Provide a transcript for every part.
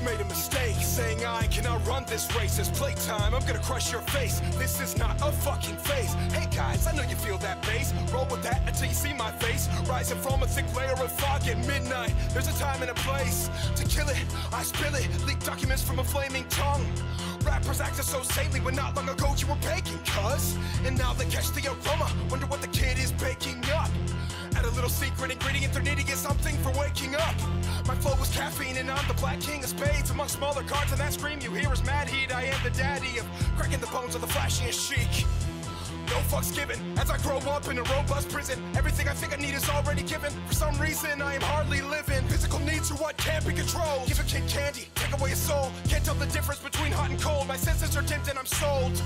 made a mistake, saying I cannot run this race. It's playtime, I'm gonna crush your face. This is not a fucking phase. Hey guys, I know you feel that bass. Roll with that until you see my face. Rising from a thick layer of fog at midnight. There's a time and a place to kill it. I spill it, leak documents from a flaming tongue. Rappers acted so saintly when not long ago you were baking, cuz. And now they catch the aroma, wonder what the kid is baking up. Add a little secret ingredient they're needing is something for waking up. My flow was caffeine and I'm the black king of spades. Among smaller cards and that scream you hear is mad heat. I am the daddy of cracking the bones of the flashiest chic. No fucks given, as I grow up in a robust prison. Everything I think I need is already given. For some reason I am hardly living. Physical needs are what can't be controlled. Give a kid candy, take away his soul. Can't tell the difference between hot and cold. My senses are dimmed and I'm sold.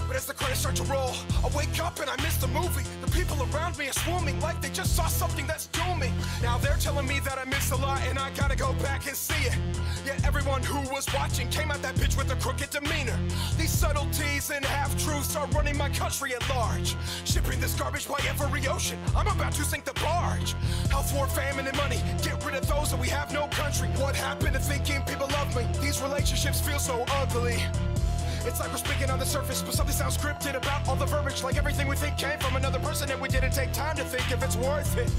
But as the credits start to roll, I wake up and I miss the movie. The people around me are swarming like they just saw something that's dooming. Now they're telling me that I miss a lot and I gotta go back and see it. Yet everyone who was watching came at that bitch with a crooked demeanor. These subtleties and half-truths are running my country at large. Shipping this garbage by every ocean, I'm about to sink the barge. Health war, famine and money, get rid of those and we have no country. What happened to thinking people love me? These relationships feel so ugly. It's like we're speaking on the surface, but something sounds scripted about all the verbiage. Like everything we think came from another person and we didn't take time to think if it's worth it.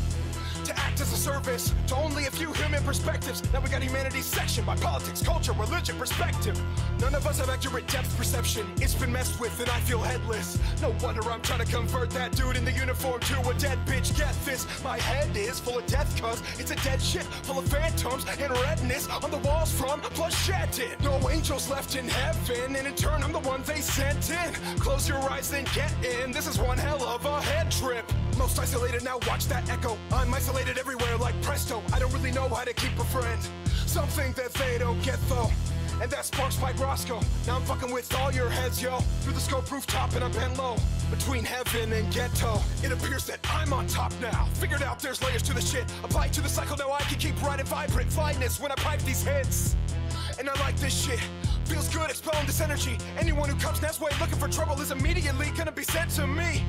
To act as a service to only a few human perspectives. Now we got humanity's section by politics, culture, religion, perspective. None of us have accurate depth perception. It's been messed with and I feel headless. No wonder I'm trying to convert that dude in the uniform to a dead bitch. Get this, my head is full of death cause it's a dead ship full of phantoms and redness on the walls from blood shedding. No angels left in heaven and in turn I'm the one they sent in. Close your eyes and get in. This is one hell of a head trip. Most isolated, now watch that echo. I'm isolated everywhere like presto. I don't really know how to keep a friend. Something that they don't get though. And that sparks my Roscoe. Now I'm fucking with all your heads, yo. Through the scope rooftop and I'm bent low. Between heaven and ghetto. It appears that I'm on top now. Figured out there's layers to the shit. Apply it to the cycle, now I can keep riding vibrant flyness when I pipe these hits. And I like this shit. Feels good expelling this energy. Anyone who comes next way looking for trouble is immediately gonna be sent to me.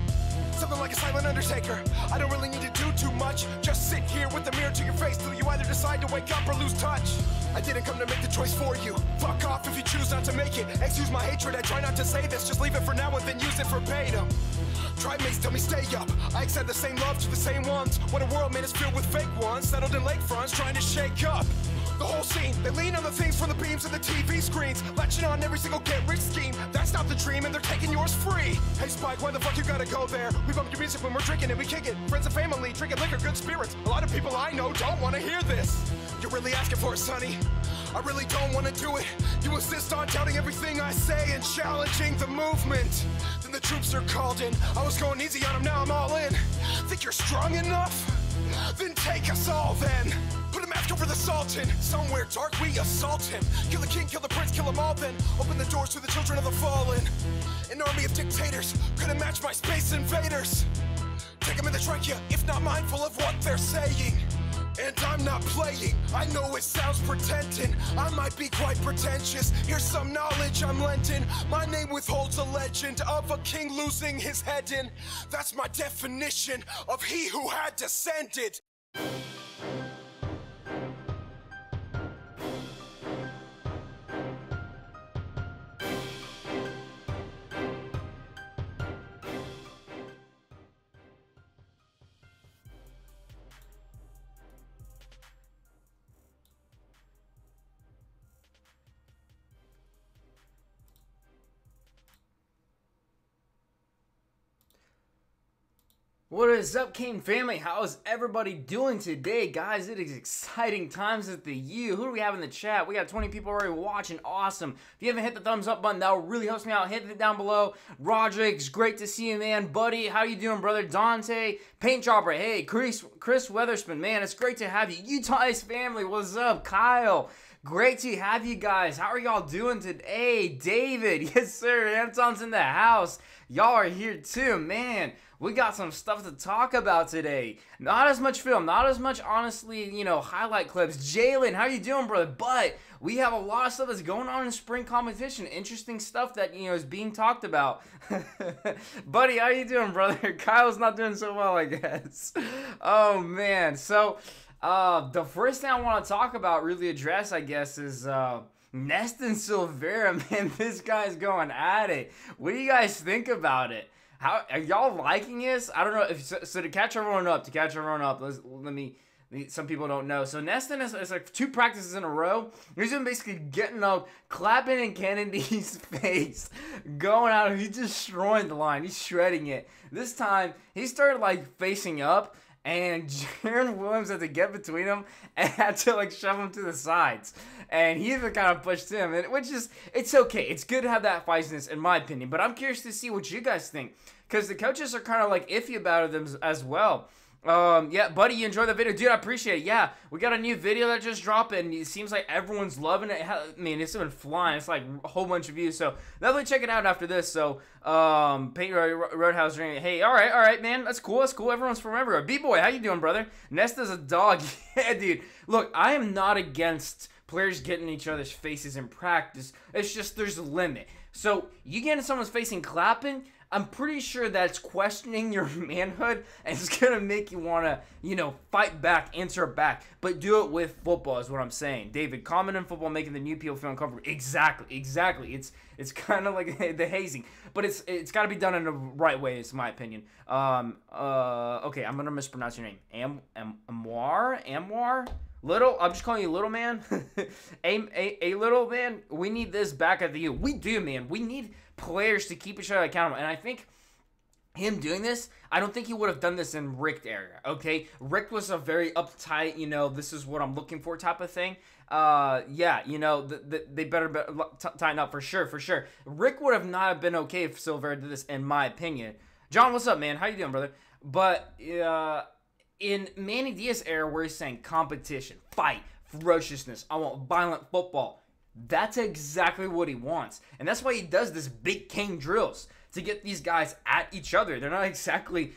Something like a silent undertaker. I don't really need to do too much. Just sit here with the mirror to your face till you either decide to wake up or lose touch. I didn't come to make the choice for you. Fuck off if you choose not to make it. Excuse my hatred, I try not to say this. Just leave it for now and then use it verbatim. Trimates tell me stay up. I extend the same love to the same ones. What a world man is filled with fake ones. Settled in lakefronts trying to shake up the whole scene. They lean on the things from the beams of the TV screens, latching on every single get-rich scheme. That's not the dream and they're taking yours free. Hey Spike, why the fuck you gotta go there? We bump your music when we're drinking and we kick it. Friends and family, drinking liquor, good spirits. A lot of people I know don't wanna hear this. You're really asking for it, sonny. I really don't wanna do it. You insist on doubting everything I say and challenging the movement. Then the troops are called in. I was going easy on them, now I'm all in. Think you're strong enough? Then take us all then. Put a mask over the Sultan. Somewhere dark we assault him. Kill the king, kill the prince, kill them all then. Open the doors to the children of the fallen. An army of dictators couldn't match my space invaders. Take them in the trachea, if not mindful of what they're saying. And I'm not playing, I know it sounds pretending. I might be quite pretentious, here's some knowledge I'm lending. My name withholds a legend of a king losing his head in. That's my definition of he who had descended. What is up, King family? How is everybody doing today? Guys, it is exciting times at the U. Who do we have in the chat? We got 20 people already watching. Awesome. If you haven't hit the thumbs up button, that really helps me out. Hit it down below. Roderick's great to see you, man. Buddy, how you doing, brother? Dante, Paint Chopper, hey. Chris Weatherspoon, man, it's great to have you. Utah Ice family, what's up? Kyle, great to have you guys. How are y'all doing today? David, yes, sir. Anton's in the house. Y'all are here too, man. We got some stuff to talk about today. Not as much film, not as much, honestly, you know, highlight clips. Jalen, how you doing, brother? But we have a lot of stuff that's going on in spring competition. Interesting stuff that, you know, is being talked about. Buddy, how you doing, brother? Kyle's not doing so well, I guess. Oh, man. So The first thing I want to talk about, really address, I guess, is Neston Silvera. Man, this guy's going at it. What do you guys think about it? How are y'all liking this? I don't know. So to catch everyone up, let me. Some people don't know. So Neston is like 2 practices in a row. He's been basically getting up, clapping in Kennedy's face, going out. He's destroying the line. He's shredding it. This time, he started like facing up, and Jaron Williams had to get between him and had to like shove him to the sides. And he even kind of pushed him, which is, it's okay. It's good to have that feistiness, in my opinion. But I'm curious to see what you guys think, because the coaches are kind of like iffy about it as well. Yeah, buddy, you enjoyed the video? Dude, I appreciate it. Yeah, we got a new video that just dropped, and it seems like everyone's loving it. I mean, it's been flying. It's like a whole bunch of views, so definitely check it out after this. So, Paint Roadhouse Ring. Hey, all right, man. That's cool. Everyone's from everywhere. B-Boy, how you doing, brother? Nesta's a dog. Yeah, dude. Look, I am not against players getting in each other's faces in practice. It's just there's a limit. So, you get in someone's face and clapping, I'm pretty sure that's questioning your manhood, and it's going to make you want to, fight back, answer back. But do it with football is what I'm saying. David, comment in football making the new people feel uncomfortable. Exactly. It's kind of like the hazing. But it's got to be done in the right way, is my opinion. Okay, I'm going to mispronounce your name. Amwar? Little? I'm just calling you Little Man. a Little Man? We need this back at the U. We do, man. We need players to keep each other accountable. And I think him doing this, I don't think he would have done this in Rick era, okay? Rick was a very uptight, this is what I'm looking for type of thing. Yeah, they better tighten up for sure. Rick would have not been okay if Silvera did this, in my opinion. John, what's up, man? How you doing, brother? But, in Manny Diaz era, where he's saying competition, fight, ferociousness, I want violent football, that's exactly what he wants. And that's why he does this big cane drills, to get these guys at each other. They're not exactly,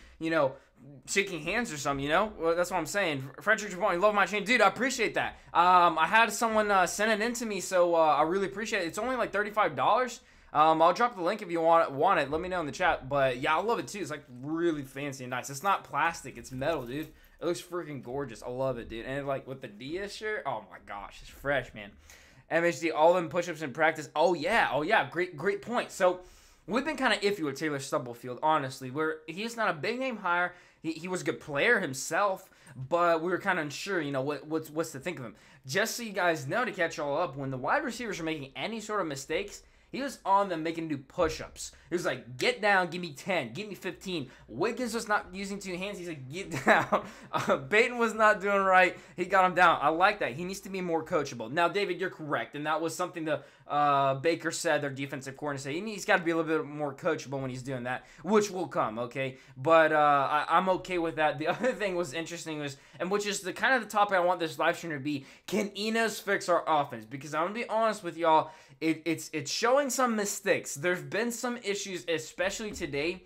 shaking hands or something, Well, that's what I'm saying. Frederick Javon, you love my chain. Dude, I appreciate that. I had someone send it in to me, so I really appreciate it. It's only like $35. I'll drop the link if you want it. Let me know in the chat. But yeah, I love it too. It's like really fancy and nice. It's not plastic. It's metal, dude. It looks freaking gorgeous. I love it, dude. And like with the Diaz shirt, oh my gosh, it's fresh, man. MHD, all them push-ups in practice. Oh yeah. Great point. So we've been kind of iffy with Taylor Stubblefield, honestly. He's not a big name hire. He was a good player himself, but we were kind of unsure, what's to think of him. Just so you guys know, to catch y'all up, when the wide receivers are making any sort of mistakes, he was on them making do push-ups. He was like, get down, give me 10, give me 15. Wiggins was not using 2 hands. He's like, get down. Peyton was not doing right. He got him down. I like that. He needs to be more coachable. Now, David, you're correct, and that was something the Baker said, their defensive coordinator said. He's got to be a little bit more coachable when he's doing that, which will come, okay? But I'm okay with that. The other thing was interesting and which is the kind of the topic I want this live stream to be, can Enos fix our offense? Because I'm going to be honest with y'all, it's showing some mistakes. There's been some issues, especially today.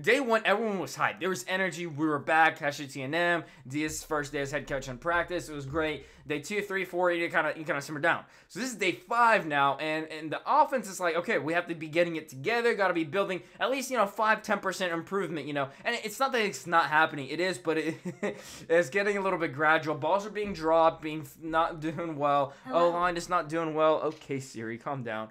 Day one, everyone was hyped. There was energy. We were back. Hashtag TNM. Diaz's first day as head coach in practice. It was great. Day 2, 3, 4, you kind of simmer down. So this is day 5 now, and the offense is like, okay, we have to be getting it together. Got to be building at least 5-10% improvement. And it's not that it's not happening. It is, but it's getting a little bit gradual. Balls are being dropped, not doing well. O-line is not doing well. Okay, Siri, calm down.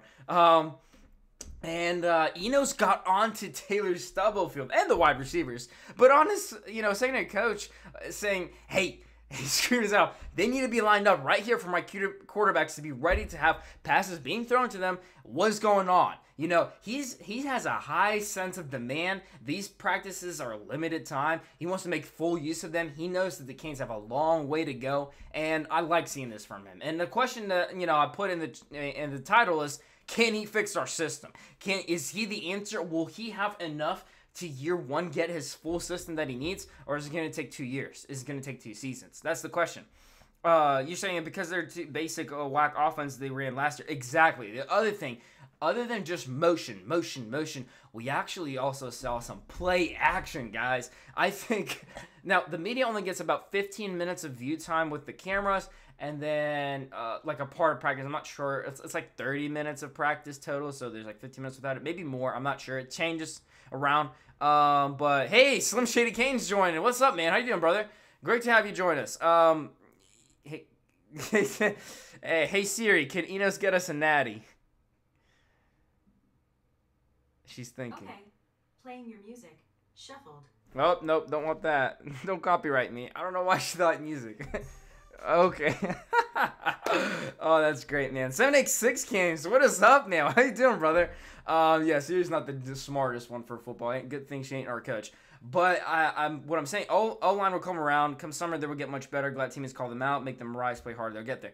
And Enos got onto Taylor Stubblefield and the wide receivers, but on his, secondary coach saying, hey, he screams out, they need to be lined up right here for my quarterbacks to be ready to have passes being thrown to them. What's going on? He has a high sense of demand. These practices are a limited time. He wants to make full use of them. He knows that the Canes have a long way to go, and I like seeing this from him. And the question that I put in the title is, can he fix our system? Is he the answer? Will he have enough to year 1 get his full system that he needs? Or is it going to take 2 years? Is it going to take 2 seasons? That's the question. You're saying because they're too basic whack offense they ran last year. Exactly. The other thing, other than just motion, we actually also saw some play action, guys. I think, now the media only gets about 15 minutes of view time with the cameras, and then like a part of practice. I'm not sure. It's like 30 minutes of practice total, so there's like 15 minutes without it. Maybe more. I'm not sure. It changes around. But hey, Slim Shady Kane's joining. What's up, man? How you doing, brother? Great to have you join us. Hey, hey Siri, can Enos get us a natty? She's thinking. Okay, playing your music. Shuffled. Oh, nope, don't want that. Don't copyright me. I don't know why she thought music. Okay. Oh, that's great, man. 786 Kings, what is up, man? How you doing, brother? Yeah, Siri's not the smartest one for football. Ain't good thing she ain't our coach. But what I'm saying, O-line will come around. Come summer, they will get much better. Glad teammates call them out, make them rise, play hard. They'll get there.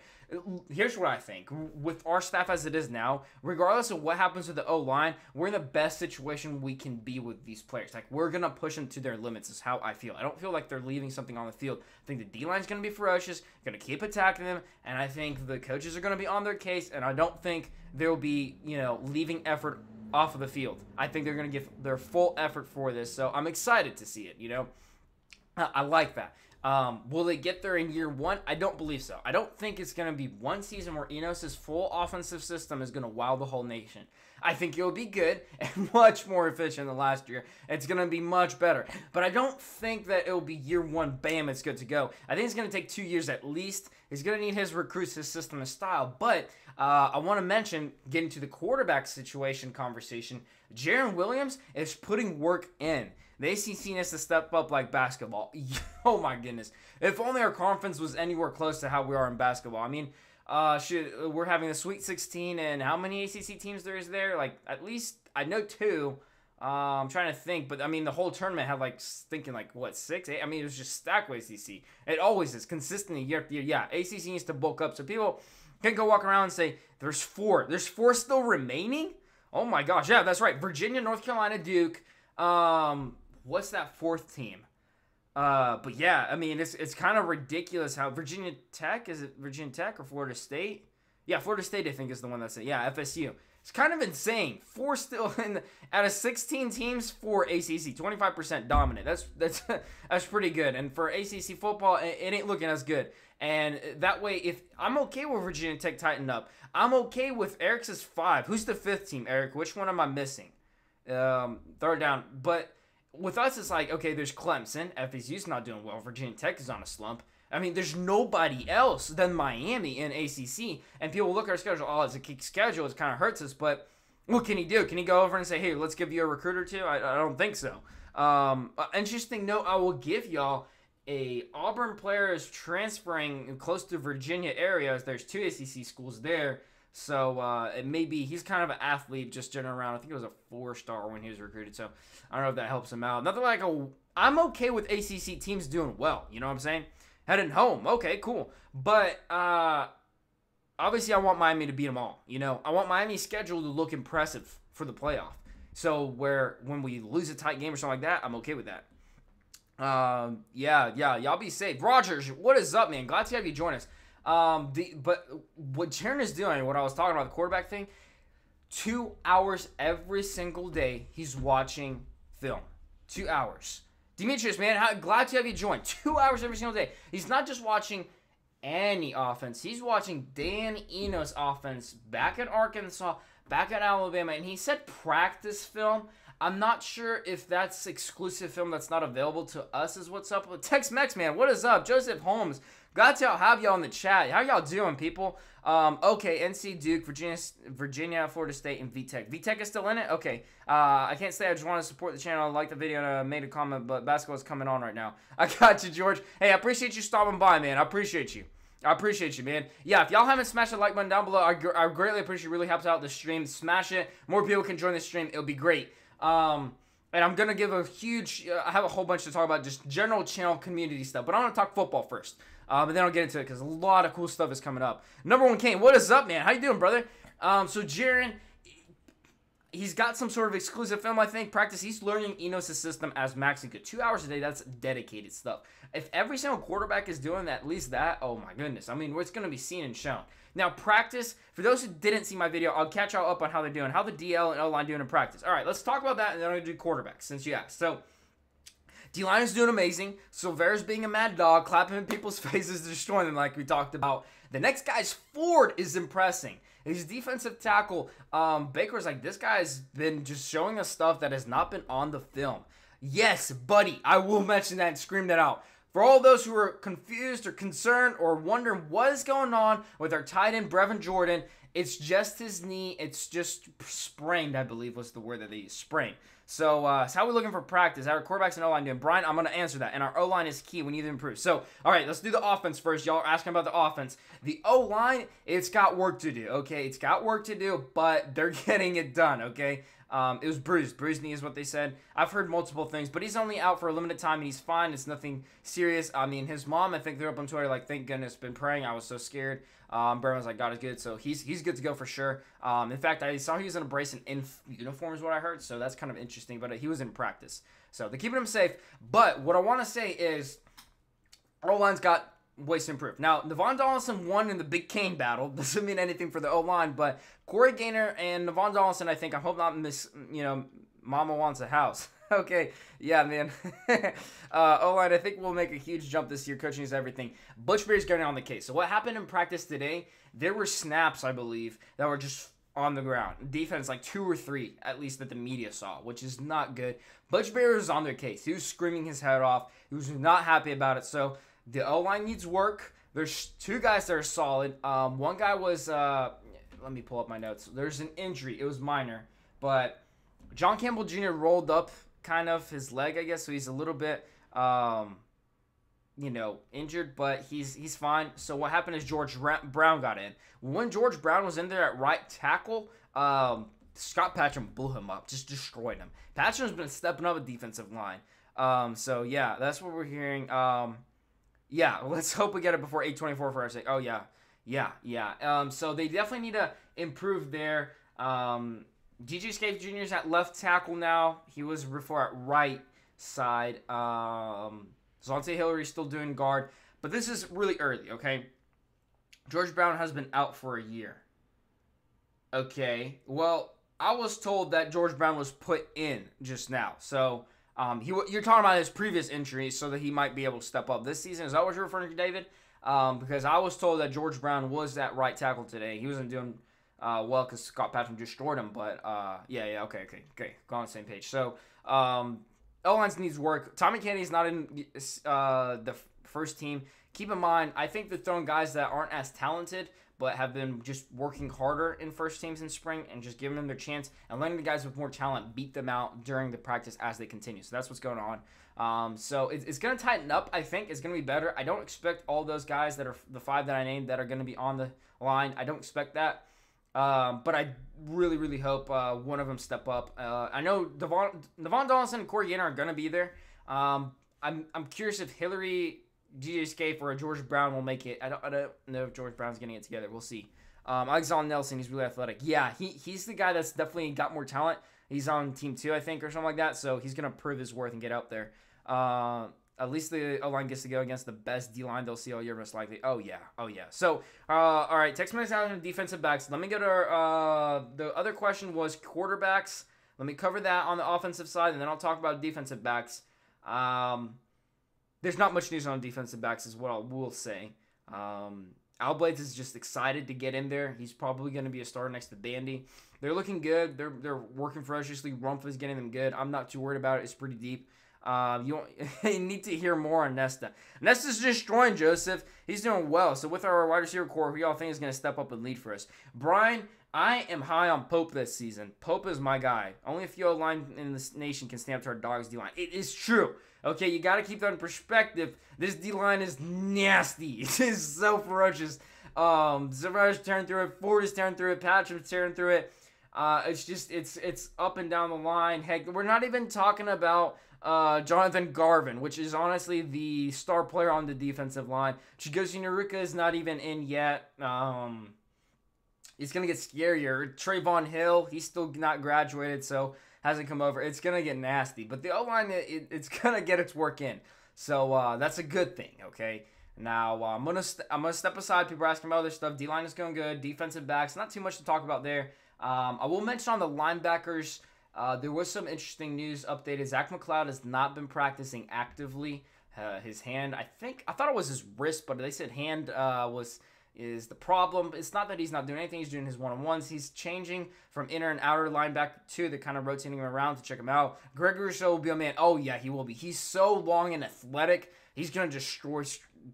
Here's what I think. With our staff as it is now, regardless of what happens with the O-line, we're in the best situation we can be with these players. Like, we're going to push them to their limits is how I feel. I don't feel like they're leaving something on the field. I think the D-line's going to be ferocious, going to keep attacking them, and I think the coaches are going to be on their case, and I don't think they'll be, leaving effort off of the field. I think they're going to give their full effort for this, so I'm excited to see it, I like that. Will they get there in year one? I don't believe so. I don't think it's going to be one season where Enos' full offensive system is going to wow the whole nation. I think it'll be good and much more efficient than last year. It's going to be much better. But I don't think that it'll be year one, bam, it's good to go. I think it's going to take 2 years at least. He's going to need his recruits, his system, his style. But I want to mention, getting to the quarterback situation conversation, Jaron Williams is putting work in. The ACC needs to step up like basketball. Oh my goodness. If only our conference was anywhere close to how we are in basketball. I mean, we're having the Sweet 16, and how many ACC teams there is there? Like, at least, I know 2. I'm trying to think, but I mean, the whole tournament had what, 6, 8? I mean, it was just stacked with ACC. It always is, consistently year after year. Yeah, ACC needs to bulk up so people can go walk around and say, there's 4. There's 4 still remaining? Oh my gosh, yeah, that's right. Virginia, North Carolina, Duke. What's that 4th team? But yeah, I mean, it's kind of ridiculous how Virginia Tech, is it Virginia Tech or Florida State? Yeah, Florida State, I think, is the one that's it. Yeah, FSU. It's kind of insane. 4 still out of 16 teams, 4 ACC, 25% dominant. That's pretty good. And for ACC football, it ain't looking as good. And that way, if I'm okay with Virginia Tech tighten up, I'm okay with Eric's 5. Who's the 5th team, Eric? Which one am I missing? Third down. But with us, it's like, okay, there's Clemson. FSU's not doing well. Virginia Tech is on a slump. I mean, there's nobody else than Miami in ACC. And people look at our schedule, oh, it's a kick schedule. It kind of hurts us. But what can he do? Can he go over and say, hey, let's give you a recruiter too? I don't think so. Interesting note, I will give y'all, a Auburn player is transferring close to Virginia areas. There's 2 ACC schools there. So it may be, he's kind of an athlete just general around. I think it was a 4-star when he was recruited. So I don't know if that helps him out. Nothing like I'm okay with ACC teams doing well. You know what I'm saying? Heading home. Okay, cool. But obviously I want Miami to beat them all. I want Miami's schedule to look impressive for the playoff. So when we lose a tight game or something like that, I'm okay with that. Yeah, y'all be safe. Rogers, what is up, man? Glad to have you join us. But what Jaron is doing, what I was talking about, the quarterback thing, 2 hours every single day, he's watching film. 2 hours. Demetrius, man, glad to have you join. 2 hours every single day. He's not just watching any offense. He's watching Dan Enos' offense back at Arkansas, back at Alabama, and he said practice film. I'm not sure if that's exclusive film that's not available to us is what's up. Tex-Mex, man, what is up? Joseph Holmes, glad to have y'all in the chat. How y'all doing, people? Okay, NC, Duke, Virginia, Florida State, and VTech. VTech is still in it? Okay. I can't say I just want to support the channel. I like the video and I made a comment, but basketball is coming on right now. I got you, George. Hey, I appreciate you stopping by, man. I appreciate you. Man. Yeah, if y'all haven't smashed the like button down below, I greatly appreciate it. Really helps out the stream. Smash it. More people can join the stream. It'll be great. And I'm going to give a huge, I have a whole bunch to talk about, just general channel community stuff. But I want to talk football first. But then I'll get into it because a lot of cool stuff is coming up. Number 1 Kane, what is up, man? How you doing, brother? So Jaron, he's got some sort of exclusive film, I think, practice. He's learning Enos' system as Max and good. 2 hours a day, that's dedicated stuff. If every single quarterback is doing at least that, oh my goodness. I mean, it's going to be seen and shown. Now, practice, for those who didn't see my video, I'll catch y'all up on how they're doing, how the DL and O-line doing in practice. All right, let's talk about that, and then I'm going to do quarterbacks, since you asked. So, D-line is doing amazing. Silvera's being a mad dog, clapping in people's faces, destroying them like we talked about. The next guy's Ford is impressing. His defensive tackle, Baker's like, this guy's been just showing us stuff that has not been on the film. Yes, buddy, I will mention that and scream that out. For all those who are confused or concerned or wondering what is going on with our tight end, Brevin Jordan, it's just his knee. It's just sprained, I believe was the word that they used, sprained. So how are we looking for practice? How are quarterbacks and O-line doing? Brian, I'm going to answer that. And our O-line is key. We need to improve. So, all right, let's do the offense first. Y'all are asking about the offense. The O-line, it's got work to do, okay? It's got work to do, but they're getting it done, okay? It was bruised. Bruised knee is what they said. I've heard multiple things, but he's only out for a limited time, and he's fine. It's nothing serious. I mean, his mom, I think they're up on Twitter, like, thank goodness, been praying. I was so scared. Brevin was like, God is good, so he's good to go for sure. In fact, I saw he was in a brace and in uniform is what I heard, so that's kind of interesting, but he was in practice. So they're keeping him safe. But what I want to say is our O-line's got ways to improve. Now, Navon Donaldson won in the Big Cane battle. Doesn't mean anything for the O-line, but Corey Gaynor and Navon Donaldson, I think, I hope not Mama wants a house. Okay, yeah, man. O-line, I think we'll make a huge jump this year. Coaching is everything. Butch Berry's getting on the case. So what happened in practice today, there were snaps, I believe, that were just on the ground. Defense, like 2 or 3, at least that the media saw, which is not good. Butch Berry was on their case. He was screaming his head off. He was not happy about it. So the O-line needs work. There's 2 guys that are solid. One guy was, let me pull up my notes. There's an injury. It was minor. But John Campbell Jr. rolled up kind of his leg, I guess, so he's a little bit, injured, but he's fine. So what happened is George Brown got in. When George Brown was in there at right tackle, Scott Patcham blew him up, just destroyed him. Patcham's been stepping up a defensive line. So yeah, that's what we're hearing. Yeah, let's hope we get it before 8:24 for our sake. Oh yeah. So they definitely need to improve there. DJ Scaife Jr. is at left tackle now. He was before at right side. Zontae Hillary's still doing guard. But this is really early, okay? George Brown has been out for a year. Okay, well, I was told that George Brown was put in just now. So, you're talking about his previous injury so that he might be able to step up this season. Is that what you're referring to, David? Because I was told that George Brown was at right tackle today. He wasn't doing well because Scott Patcham destroyed him. But, okay. Go on the same page. So, O-line needs work. Tommy Kennedy's not in the first team. Keep in mind, I think they're throwing guys that aren't as talented but have been just working harder in first teams in spring and just giving them their chance and letting the guys with more talent beat them out during the practice as they continue. So that's what's going on. So it's going to tighten up, I think. It's going to be better. I don't expect all those guys that are the 5 that I named that are going to be on the line. I don't expect that. But I really, really hope one of them step up. I know Navon Donaldson and Corey Gaynor are going to be there. I'm curious if Hillary, DJ Scaife, or George Brown will make it. I don't know if George Brown's getting it together. We'll see. Alexander Nelson, he's really athletic. Yeah, he's the guy that's definitely got more talent. He's on team 2, I think, or something like that. So he's going to prove his worth and get out there. At least the O-line gets to go against the best D-line they'll see all year, most likely. Oh, yeah. So, all right, text message out on defensive backs. Let me go to the other question was quarterbacks. Let me cover that on the offensive side, and then I'll talk about defensive backs. There's not much news on defensive backs is what I will say. Al Blades is just excited to get in there. He's probably going to be a starter next to Bandy. They're looking good. They're working ferociously. Rumpf is getting them good. I'm not too worried about it. It's pretty deep. You need to hear more on Nesta. Nesta's destroying Joseph. He's doing well. So with our wide receiver core, who y'all think is going to step up and lead for us? Brian, I am high on Pope this season. Pope is my guy. Only a few O-line in this nation can stand up to our Dogs D-line. It is true. Okay, you got to keep that in perspective. This D-line is nasty. It is so ferocious. Zavara's tearing through it. Ford is tearing through it. Patcham's tearing through it. It's up and down the line. Heck, we're not even talking about Jonathan Garvin, which is honestly the star player on the defensive line. Chigozie Naruka is not even in yet. It's going to get scarier. Trayvon Hill, he's still not graduated, so hasn't come over. It's going to get nasty. But the O-line, it's going to get its work in. So that's a good thing, okay? Now, I'm gonna step aside. People are asking about other stuff. D-line is going good. Defensive backs, not too much to talk about there. I will mention on the linebackers, there was some interesting news updated. Zach McLeod has not been practicing actively. His hand, I thought it was his wrist, but they said hand was is the problem. It's not that he's not doing anything. He's doing his one-on-ones. He's changing from inner and outer linebacker to the kind of rotating him around to check him out. Greg Rousseau will be a man. Oh, yeah, he will be. He's so long and athletic. He's going to destroy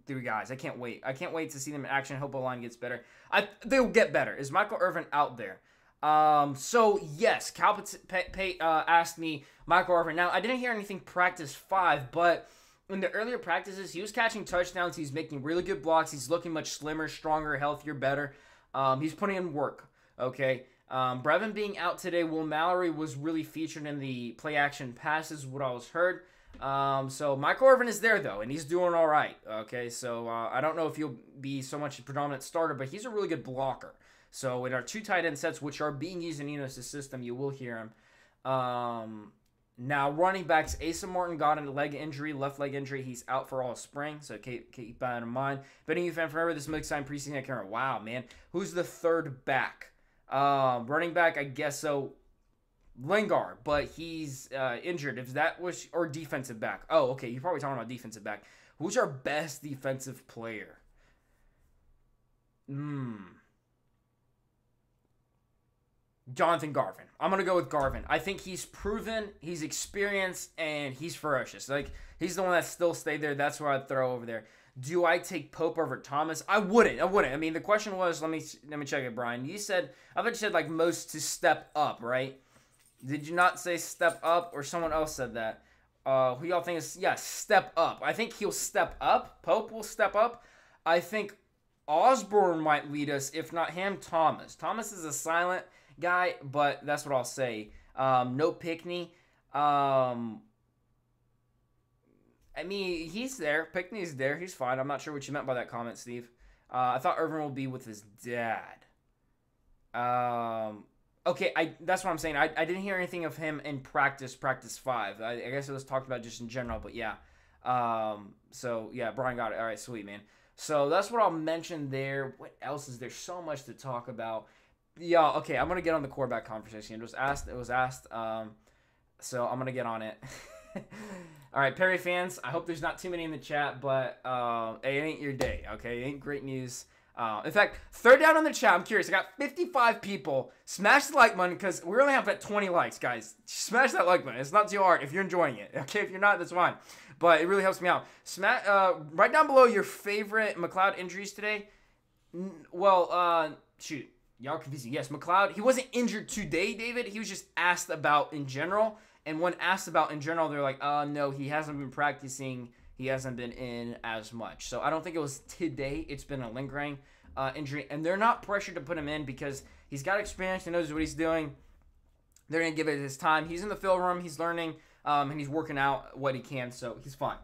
through guys. I can't wait. I can't wait to see them in action. I hope O-line gets better. They'll get better. Is Michael Irvin out there? So, yes, Cal asked me Michael Irvin. Now, I didn't hear anything practice 5, but in the earlier practices, he was catching touchdowns. He's making really good blocks. He's looking much slimmer, stronger, healthier, better. He's putting in work, okay? Brevin being out today, Will Mallory was really featured in the play-action passes, what I was heard. So Michael Irvin is there, though, and he's doing all right, okay? So I don't know if he'll be so much a predominant starter, but he's a really good blocker. So in our 2 tight end sets, which are being used in Enos' system, you will hear him. Now, running backs, Asa Martin got a leg injury, left leg injury. He's out for all spring, so keep that in mind. Betting you fan forever, this is signed preseason at Karen. Wow, man. Who's the third back? Running back, I guess so, Lingard, but he's injured. If that was, or defensive back. Oh, okay, you're probably talking about defensive back. Who's our best defensive player? Jonathan Garvin. I'm going to go with Garvin. I think he's proven, he's experienced, and he's ferocious. Like, he's the one that still stayed there. That's where I'd throw over there. Do I take Pope over Thomas? I wouldn't. I mean, the question was, let me check it, Brian. I thought you said, like, most to step up, right? Did you not say step up, or someone else said that? Who y'all think is, yeah, step up. I think he'll step up. Pope will step up. I think Osborne might lead us, if not him, Thomas. Thomas is a silent guy, but that's what I'll say. No Pickney. I mean, he's there. Pickney's there. He's fine. I'm not sure what you meant by that comment, Steve. I thought Irvin will be with his dad. Okay, that's what I'm saying. I didn't hear anything of him in practice 5. I guess it was talked about just in general, but yeah. So, yeah, Brian got it. All right, sweet, man. So that's what I'll mention there. What else is there? So much to talk about. Yeah, okay, I'm going to get on the quarterback conversation. It was asked, so I'm going to get on it. All right, Perry fans, I hope there's not too many in the chat, but it ain't your day, okay? It ain't great news. In fact, third down on the chat, I'm curious. I got 55 people. Smash the like button because we only have at 20 likes, guys. Smash that like button. It's not too hard if you're enjoying it, okay? If you're not, that's fine. But it really helps me out. Write down below your favorite McLeod injuries today. Shoot. Y'all confusing. Yes, McLeod, he wasn't injured today, David. He was just asked about in general. And when asked about in general, they're like, no, he hasn't been practicing. He hasn't been in as much. So I don't think it was today. It's been a lingering injury. And they're not pressured to put him in because he's got experience. He knows what he's doing. They're going to give it his time. He's in the film room. He's learning. And he's working out what he can. So he's fine.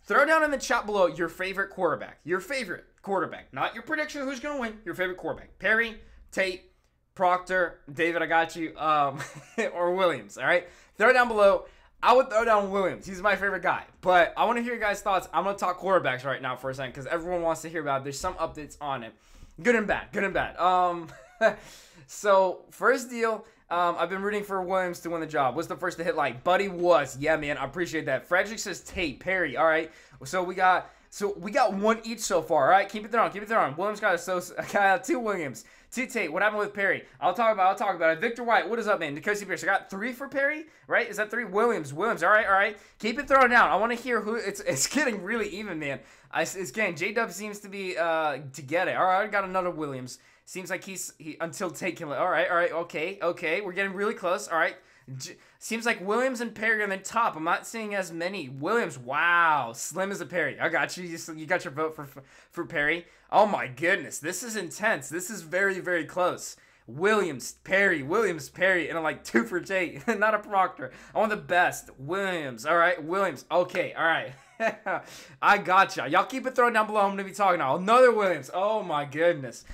Throw down in the chat below your favorite quarterback. Your favorite quarterback. Not your prediction of who's going to win. Your favorite quarterback. Perry, Tate, Proctor, David, I got you, or Williams, all right? Throw it down below. I would throw down Williams. He's my favorite guy. But I want to hear your guys' thoughts. I'm going to talk quarterbacks right now for a second because everyone wants to hear about it. There's some updates on it. Good and bad. So, first deal, I've been rooting for Williams to win the job. What's the first to hit like? Buddy was. Yeah, man, I appreciate that. Frederick says Tate, Perry, all right? So, we got one each so far, all right? Keep it throwing. Williams got 2 Williams. 2 Tate. What happened with Perry? I'll talk about it. Victor White, what is up, man? Nicosi Pierce. I got 3 for Perry, right? Is that 3? Williams. All right. Keep it thrown down. I want to hear who. It's getting really even, man. It's getting. J-Dub seems to be to get it. All right, I got another Williams. Seems like he until Tate can. All right. Okay. We're getting really close. All right. Seems like Williams and Perry are in the top. I'm not seeing as many. Williams, wow. Slim as a Perry. I got you. You got your vote for Perry. Oh, my goodness. This is intense. This is very, very close. Williams, Perry, and I'm like 2 for Tate. Not a Proctor. I want the best. Williams. All right. Williams. Okay. All right. I got y'all. Y'all keep it thrown down below. I'm going to be talking now. Another Williams. Oh, my goodness.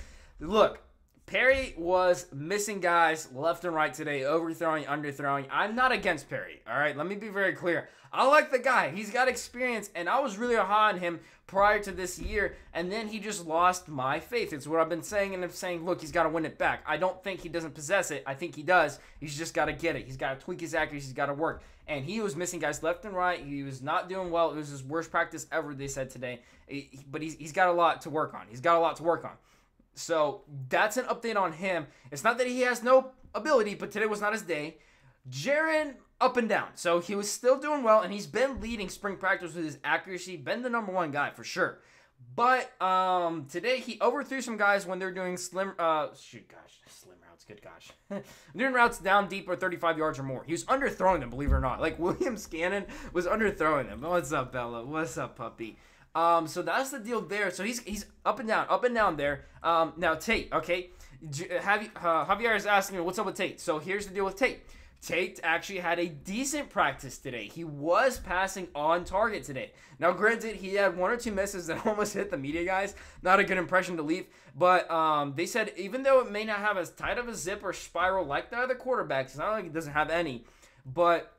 Look. Perry was missing guys left and right today, overthrowing, underthrowing. I'm not against Perry, all right? Let me be very clear. I like the guy. He's got experience, and I was really high on him prior to this year, and then he just lost my faith. It's what I've been saying, and I'm saying, look, he's got to win it back. I don't think he doesn't possess it. I think he does. He's just got to get it. He's got to tweak his accuracy. He's got to work. And he was missing guys left and right. He was not doing well. It was his worst practice ever, they said today. But he's got a lot to work on. So that's an update on him. It's not that he has no ability, but today was not his day. Jaren, up and down. So he was still doing well, and he's been leading spring practice with his accuracy, been the #1 guy for sure. But today he overthrew some guys when they're doing slim routes, good gosh. Doing routes down deep or 35 yards or more. He was underthrowing them, believe it or not. Like William Scannon was underthrowing them. What's up, Bella? What's up, puppy? So that's the deal there. So he's up and down there. Now Tate, okay. Javier is asking me what's up with Tate. So here's the deal with Tate. Tate actually had a decent practice today. He was passing on target today. Now, granted, he had 1 or 2 misses that almost hit the media guys. Not a good impression to leave. But they said even though it may not have as tight of a zip or spiral like the other quarterbacks, it's not like he doesn't have any, but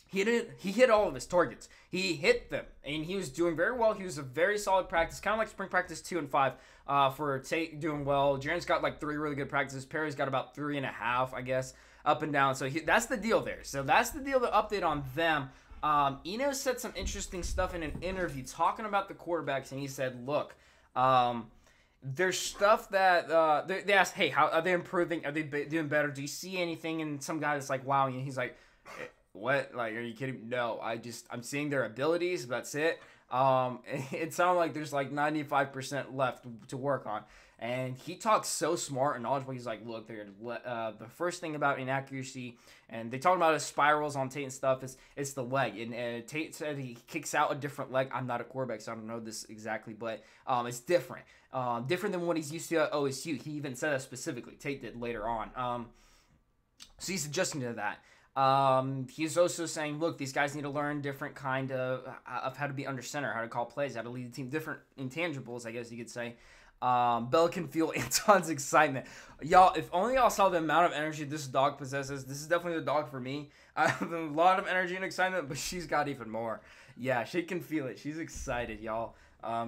he hit all of his targets. He hit them, and he was doing very well. He was a very solid practice, kind of like spring practice 2 and 5 for Tate doing well. Jaren's got like 3 really good practices. Perry's got about 3.5, I guess. Up and down. So that's the deal there. So that's the deal, the update on them. Enos said some interesting stuff in an interview talking about the quarterbacks, and he said, look, there's stuff that they asked, hey, how are they improving? Are they doing better? Do you see anything? And some guy that's like, wow. And he's like, what? Like, are you kidding? No, I'm seeing their abilities. That's it. It sounded like there's like 95% left to work on. And he talks so smart and knowledgeable. He's like, look, the first thing about inaccuracy, and they talk about his spirals on Tate and stuff, it's the leg. And Tate said he kicks out a different leg. I'm not a quarterback, so I don't know this exactly, but it's different. Different than what he's used to at OSU. He even said that specifically. Tate did later on. So he's adjusting to that. He's also saying, look, these guys need to learn different kind of how to be under center, how to call plays, how to lead the team, different intangibles, I guess you could say. Bella can feel Anton's excitement. Y'all, if only y'all saw the amount of energy this dog possesses. This is definitely the dog for me. I have a lot of energy and excitement, but she's got even more. Yeah, she can feel it. She's excited, y'all.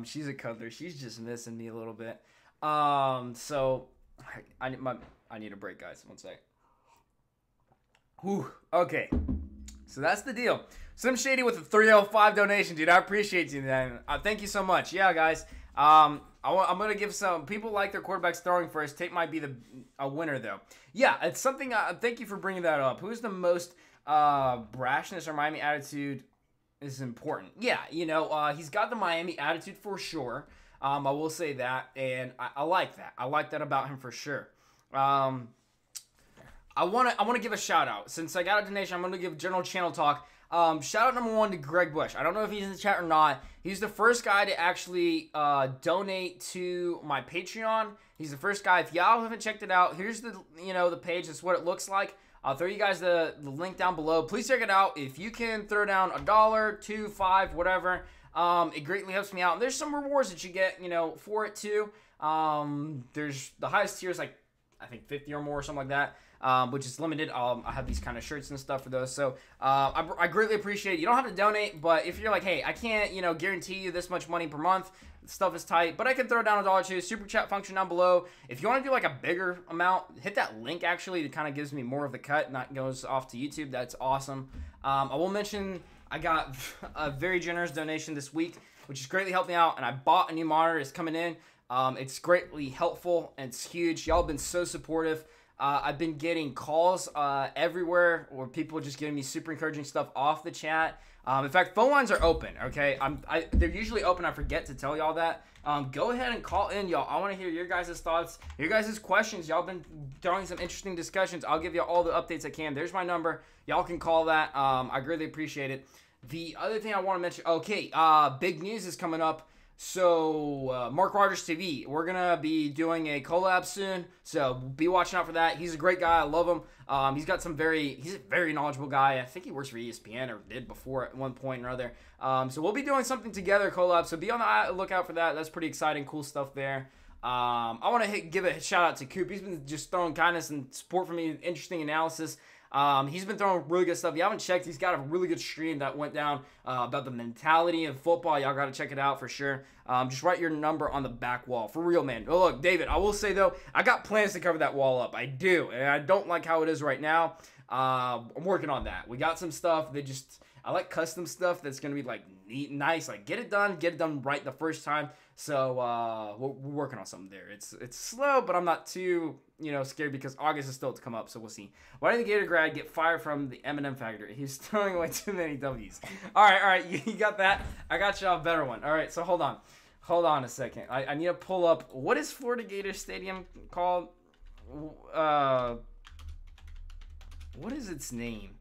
She's a cuddler. She's just missing me a little bit. So I need a break, guys. One sec. Whew. Okay. So that's the deal. Slim Shady with a 305 donation, dude. I appreciate you, man. Thank you so much. Yeah, guys. I'm going to give some people like their quarterbacks throwing first. Tate might be a winner, though. Yeah, it's something. Thank you for bringing that up. Who's the most brashness or Miami attitude is important? Yeah, he's got the Miami attitude for sure. I will say that, and I like that. I like that about him for sure. I want to give a shout out. Since I got a donation, I'm going to give general channel talk. Shout out #1 to Greg Bush. I don't know if he's in the chat or not. He's the first guy to actually donate to my Patreon. He's the first guy. If y'all haven't checked it out, here's the page. That's what it looks like. I'll throw you guys the link down below. Please check it out. If you can throw down $1, $2, $5, whatever, it greatly helps me out. And there's some rewards that you get, for it too. There's the highest tier is like I think 50 or more or something like that. Which is limited. I have these kind of shirts and stuff for those. So I greatly appreciate it. You don't have to donate, but if you're like, hey, I can't, guarantee you this much money per month, stuff is tight, but I can throw down $1 too. Super chat function down below. If you want to do like a bigger amount, hit that link actually. It kind of gives me more of the cut, not goes off to YouTube. That's awesome. I will mention I got a very generous donation this week, which has greatly helped me out, and I bought a new monitor. It's coming in. It's greatly helpful, and it's huge. Y'all have been so supportive. I've been getting calls everywhere where people are just giving me super encouraging stuff off the chat. In fact, phone lines are open, okay? They're usually open. I forget to tell y'all that. Go ahead and call in, y'all. I want to hear your guys' thoughts, your guys' questions. Y'all been throwing some interesting discussions. I'll give you all the updates I can. There's my number. Y'all can call that. I greatly appreciate it. The other thing I want to mention, okay, big news is coming up. So, Mark Rogers TV, we're going to be doing a collab soon, so be watching out for that. He's a great guy. I love him. He's a very knowledgeable guy. I think he works for ESPN or did before at one point or other. So we'll be doing something together, collab, so be on the lookout for that. That's pretty exciting, cool stuff there. I want to give a shout out to Coop. He's been just throwing kindness and support for me, interesting analysis. He's been throwing really good stuff. If you haven't checked, he's got a really good stream that went down about the mentality of football. Y'all got to check it out for sure. Just write your number on the back wall. For real, man. Oh, look, David, I will say, though, I got plans to cover that wall up. I do. And I don't like how it is right now. I'm working on that. We got some stuff. I like custom stuff that's going to be, like, neat and nice. Like, get it done right the first time. So we're working on something there. It's slow, but I'm not too scared because August is still to come up. So we'll see. Why did the Gator grad get fired from the M&M factory? He's throwing away too many W's. All right, you got that. I got y'all a better one. All right, so hold on a second. I need to pull up, what is Florida Gator Stadium called? What is its name?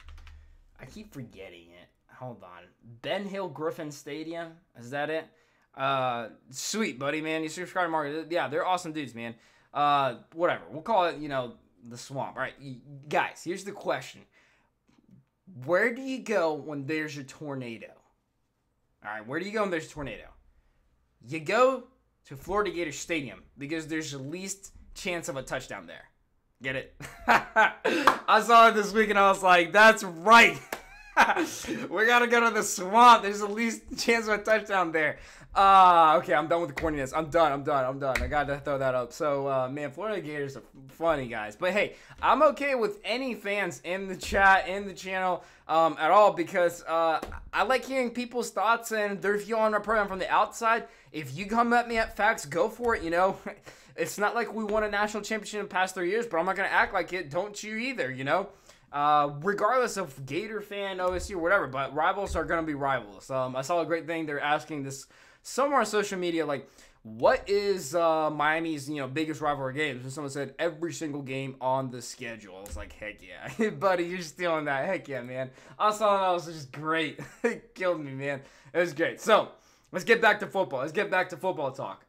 I keep forgetting it. Hold on. Ben Hill Griffin Stadium. Is that it? Sweet, buddy, man. You subscribe to Mark. Yeah, they're awesome dudes, man. Whatever. We'll call it, the swamp. All right, guys, here's the question. Where do you go when there's a tornado? All right, where do you go when there's a tornado? You go to Florida Gator Stadium because there's the least chance of a touchdown there. Get it? I saw it this week and I was like, that's right. We gotta go to the swamp. There's the least chance of a touchdown there. Okay, I'm done with the corniness. I'm done. I gotta throw that up. So, man, Florida Gators are funny, guys. But hey, I'm okay with any fans in the chat, in the channel, at all, because I like hearing people's thoughts and their view on our program from the outside. If you come at me at facts, go for it, It's not like we won a national championship in the past 3 years, but I'm not gonna act like it. Don't you either, regardless of Gator fan, OSU, or whatever, but rivals are going to be rivals. I saw a great thing. They're asking this somewhere on social media, like, what is Miami's, biggest rivalry games? And someone said, every single game on the schedule. I was like, heck yeah. Buddy, you're stealing that. Heck yeah, man. I saw that. It was just great. It killed me, man. It was great. So, let's get back to football. Let's get back to football talk.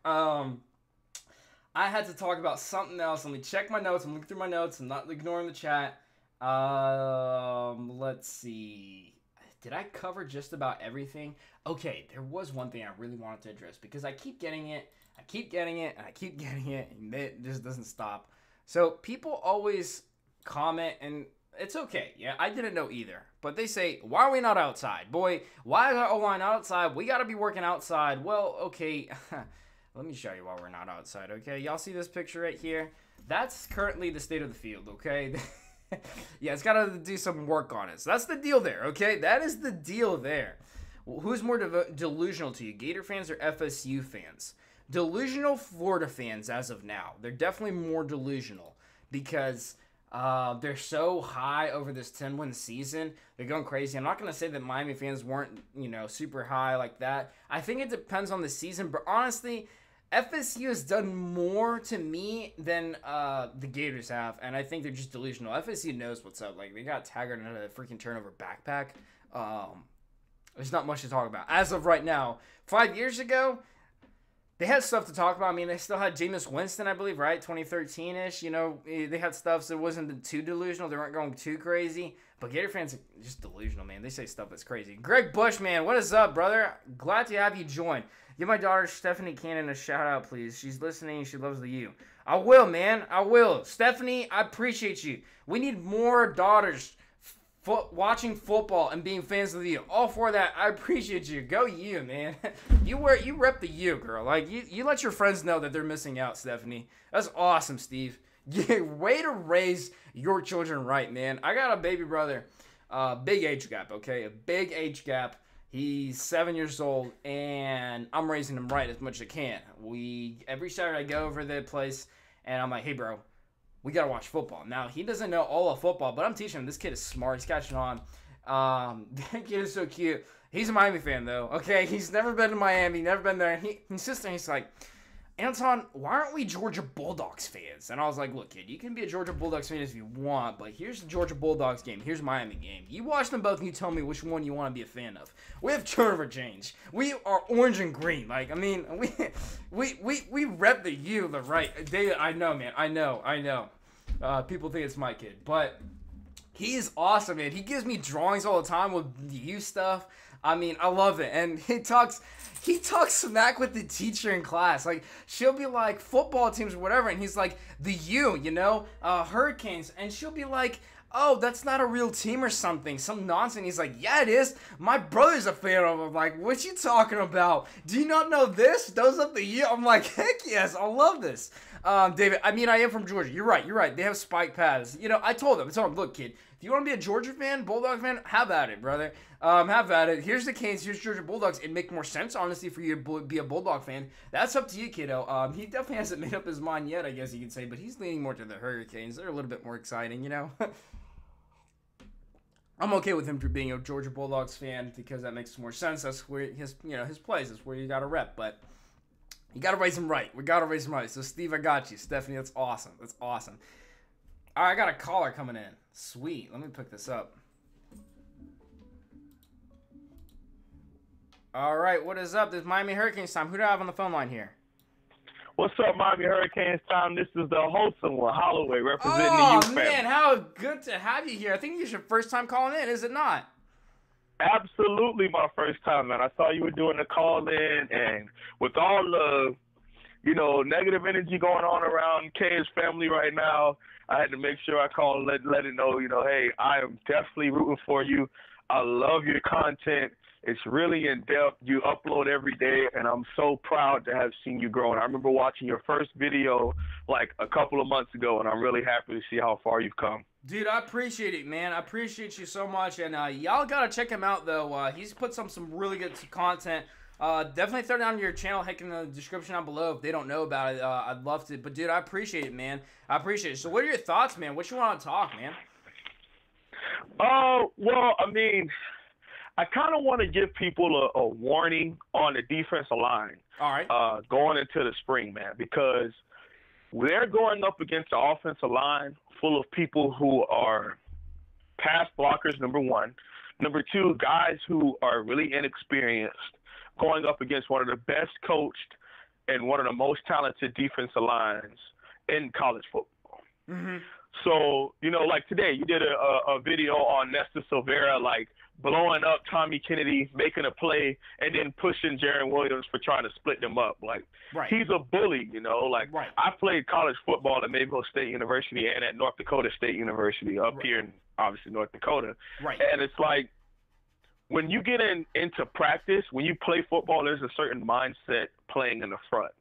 I had to talk about something else. Let me check my notes. I'm looking through my notes. I'm not ignoring the chat. Let's see. Did I cover just about everything? Okay, there was one thing I really wanted to address because I keep getting it, and it just doesn't stop. So people always comment, and it's okay. Yeah, I didn't know either. But they say, why are we not outside? Boy, why is our O-line outside? We got to be working outside. Well, okay. Let me show you why we're not outside, okay? Y'all see this picture right here? That's currently the state of the field, okay? Yeah, it's got to do some work on it. So that's the deal there, okay? That is the deal there. Who's more delusional to you, Gator fans or FSU fans? Delusional Florida fans as of now. They're definitely more delusional because they're so high over this 10-win season. They're going crazy. I'm not going to say that Miami fans weren't, super high like that. I think it depends on the season, but honestly, FSU has done more to me than the Gators have, and I think they're just delusional. FSU knows what's up. Like, they got Taggart in a freaking turnover backpack. There's not much to talk about. As of right now, 5 years ago, they had stuff to talk about. I mean, they still had Jameis Winston, I believe, right? 2013-ish. They had stuff, so it wasn't too delusional. They weren't going too crazy. But Gator fans are just delusional, man. They say stuff that's crazy. Greg Bush, man, what is up, brother? Glad to have you join. Give my daughter, Stephanie Cannon, a shout-out, please. She's listening. She loves the U. I will, man. I will. Stephanie, I appreciate you. We need more daughters watching football and being fans of the U. All for that. I appreciate you. Go U, man. You rep the U, girl. Like, you let your friends know that they're missing out, Stephanie. That's awesome, Steve. Yeah, way to raise your children right, man. I got a baby brother. Big age gap, okay? A big age gap. He's 7 years old, and I'm raising him right as much as I can. Every Saturday I go over the place, and I'm like, hey, bro, we got to watch football. Now, he doesn't know all of football, but I'm teaching him. This kid is smart. He's catching on. That kid is so cute. He's a Miami fan, though, okay? He's never been to Miami, never been there. And he insists, and he's like, Anton, why aren't we Georgia Bulldogs fans? And I was like, look, kid, you can be a Georgia Bulldogs fan if you want, but here's the Georgia Bulldogs game. Here's Miami game. You watch them both and you tell me which one you want to be a fan of. We have turnover change. We are orange and green. Like, I mean, we rep the U the right. I know, man. I know. People think it's my kid, but he is awesome, man. He gives me drawings all the time with U stuff. I mean, I love it. And he talks smack with the teacher in class. Like, she'll be like, football teams or whatever, and he's like, the U, Hurricanes. And she'll be like, oh, that's not a real team or something. Some nonsense. He's like, yeah, it is. My brother's a fan of them. Like, what you talking about? Do you not know this? Those up the U? I'm like, heck yes, I love this. David, I mean, I am from Georgia. You're right. You're right. They have spike paths. You know, I told them, look, kid, if you want to be a Georgia fan, Bulldog fan, have at it, brother. Have at it. Here's the case. Here's Georgia Bulldogs. It'd make more sense, honestly, for you to be a Bulldog fan. That's up to you, kiddo. He definitely hasn't made up his mind yet, I guess you could say, but he's leaning more to the Hurricanes. They're a little bit more exciting, you know? I'm okay with him being a Georgia Bulldogs fan because that makes more sense. That's where his place is where you got to rep, but you got to raise him right. We got to raise him right. So, Steve, I got you. Stephanie, that's awesome. That's awesome. All right, I got a caller coming in. Sweet. Let me pick this up. All right, what is up? This is Miami Hurricanes time. Who do I have on the phone line here? What's up, Miami Hurricanes time? This is the wholesome one, Holloway, representing the youth family. Oh, man, how good to have you here. I think it's your first time calling in, is it not? Absolutely my first time, man. I saw you were doing the call-in, and with all the, negative energy going on around K's family right now, I had to make sure I called and let it know, hey, I am definitely rooting for you. I love your content. It's really in-depth. You upload every day, and I'm so proud to have seen you grow. And I remember watching your first video like a couple of months ago, and I'm really happy to see how far you've come. Dude, I appreciate it, man. I appreciate you so much. And y'all got to check him out, though. He's put some really good content. Definitely throw down your channel, heck, in the description down below if they don't know about it. I'd love to. But, dude, I appreciate it, man. I appreciate it. So what are your thoughts, man? What you want to talk, man? Well, I mean, I kind of want to give people a warning on the defensive line. All right. Going into the spring, man, because they're going up against the offensive line full of people who are pass blockers, number one. Number two, guys who are really inexperienced, going up against one of the best coached and one of the most talented defensive lines in college football. Mm-hmm. So, like today, you did a video on Nesta Silvera, like, blowing up Tommy Kennedy, making a play, and then pushing Jaron Williams for trying to split them up. Like, right. He's a bully, Like, right. I played college football at Mayville State University and at North Dakota State University up here in, obviously, North Dakota. Right. And it's like, when you get into practice, when you play football, there's a certain mindset playing in the fronts.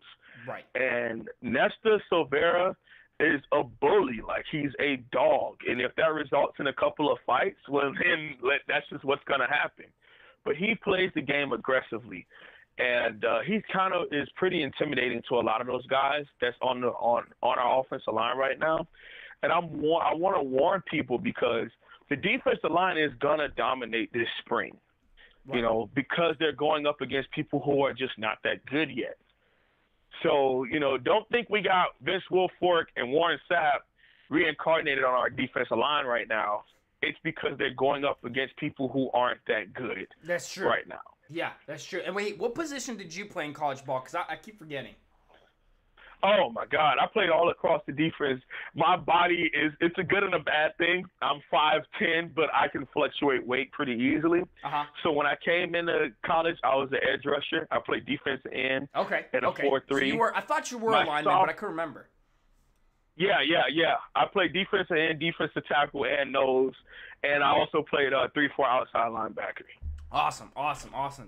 Right. And Nesta Silvera is a bully. Like, he's a dog. And if that results in a couple of fights, well, then that's just what's going to happen. But he plays the game aggressively. And he kind of is pretty intimidating to a lot of those guys that's on our offensive line right now. And I want to warn people because the defensive line is going to dominate this spring, right. Because they're going up against people who are just not that good yet. So, don't think we got Vince Wilfork and Warren Sapp reincarnated on our defensive line right now. It's because they're going up against people who aren't that good. That's true. Right now. Yeah, that's true. And wait, what position did you play in college ball? Because I keep forgetting. Oh, my God. I played all across the defense. My body it's a good and a bad thing. I'm 5'10", but I can fluctuate weight pretty easily. Uh-huh. So when I came into college, I was an edge rusher. I played defensive end. Okay. In a 4-3. So I thought you were a lineman, but I couldn't remember. Yeah. I played defensive end, defensive tackle, and nose. And I also played 3-4 outside linebacker. Awesome.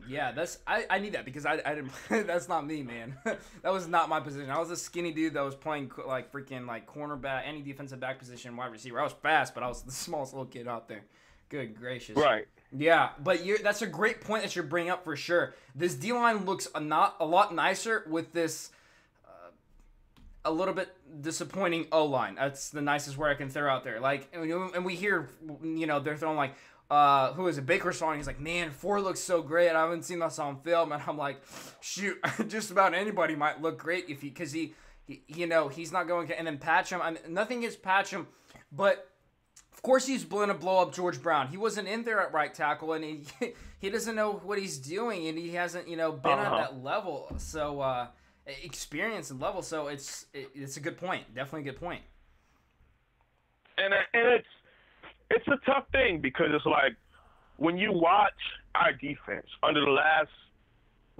Yeah, I need that because I didn't. That's not me, man. That was not my position. I was a skinny dude that was playing like freaking like cornerback, any defensive back position, wide receiver. I was fast, but I was the smallest little kid out there. Good gracious. Right. Yeah, but that's a great point that you're bringing up for sure. This D-line looks a lot nicer with this a little bit disappointing O-line. That's the nicest word I can throw out there. Like, and we hear, they're throwing like, who is it? Baker Song. He's like, man, Ford looks so great. I haven't seen this on film, and I'm like, shoot, just about anybody might look great because he's not going to. And then Patcham, nothing against Patcham, but of course he's going to blow up George Brown. He wasn't in there at right tackle, and he doesn't know what he's doing, and he hasn't been at that level. So experience and level. So it's a good point. Definitely a good point. And it's a tough thing because it's like when you watch our defense under the last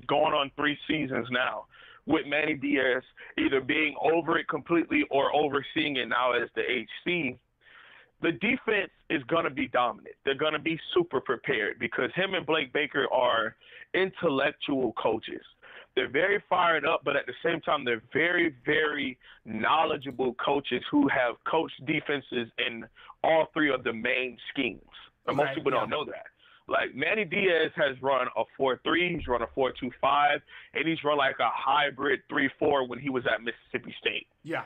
going on 3 seasons now with Manny Diaz either being over it completely or overseeing it now as the HC, the defense is going to be dominant. They're going to be super prepared because him and Blake Baker are intellectual coaches. They're very fired up, but at the same time, they're very, very knowledgeable coaches who have coached defenses in all three of the main schemes. And most people don't know that. Like, Manny Diaz has run a 4-3, he's run a 4-2-5, and he's run like a hybrid 3-4 when he was at Mississippi State. Yeah.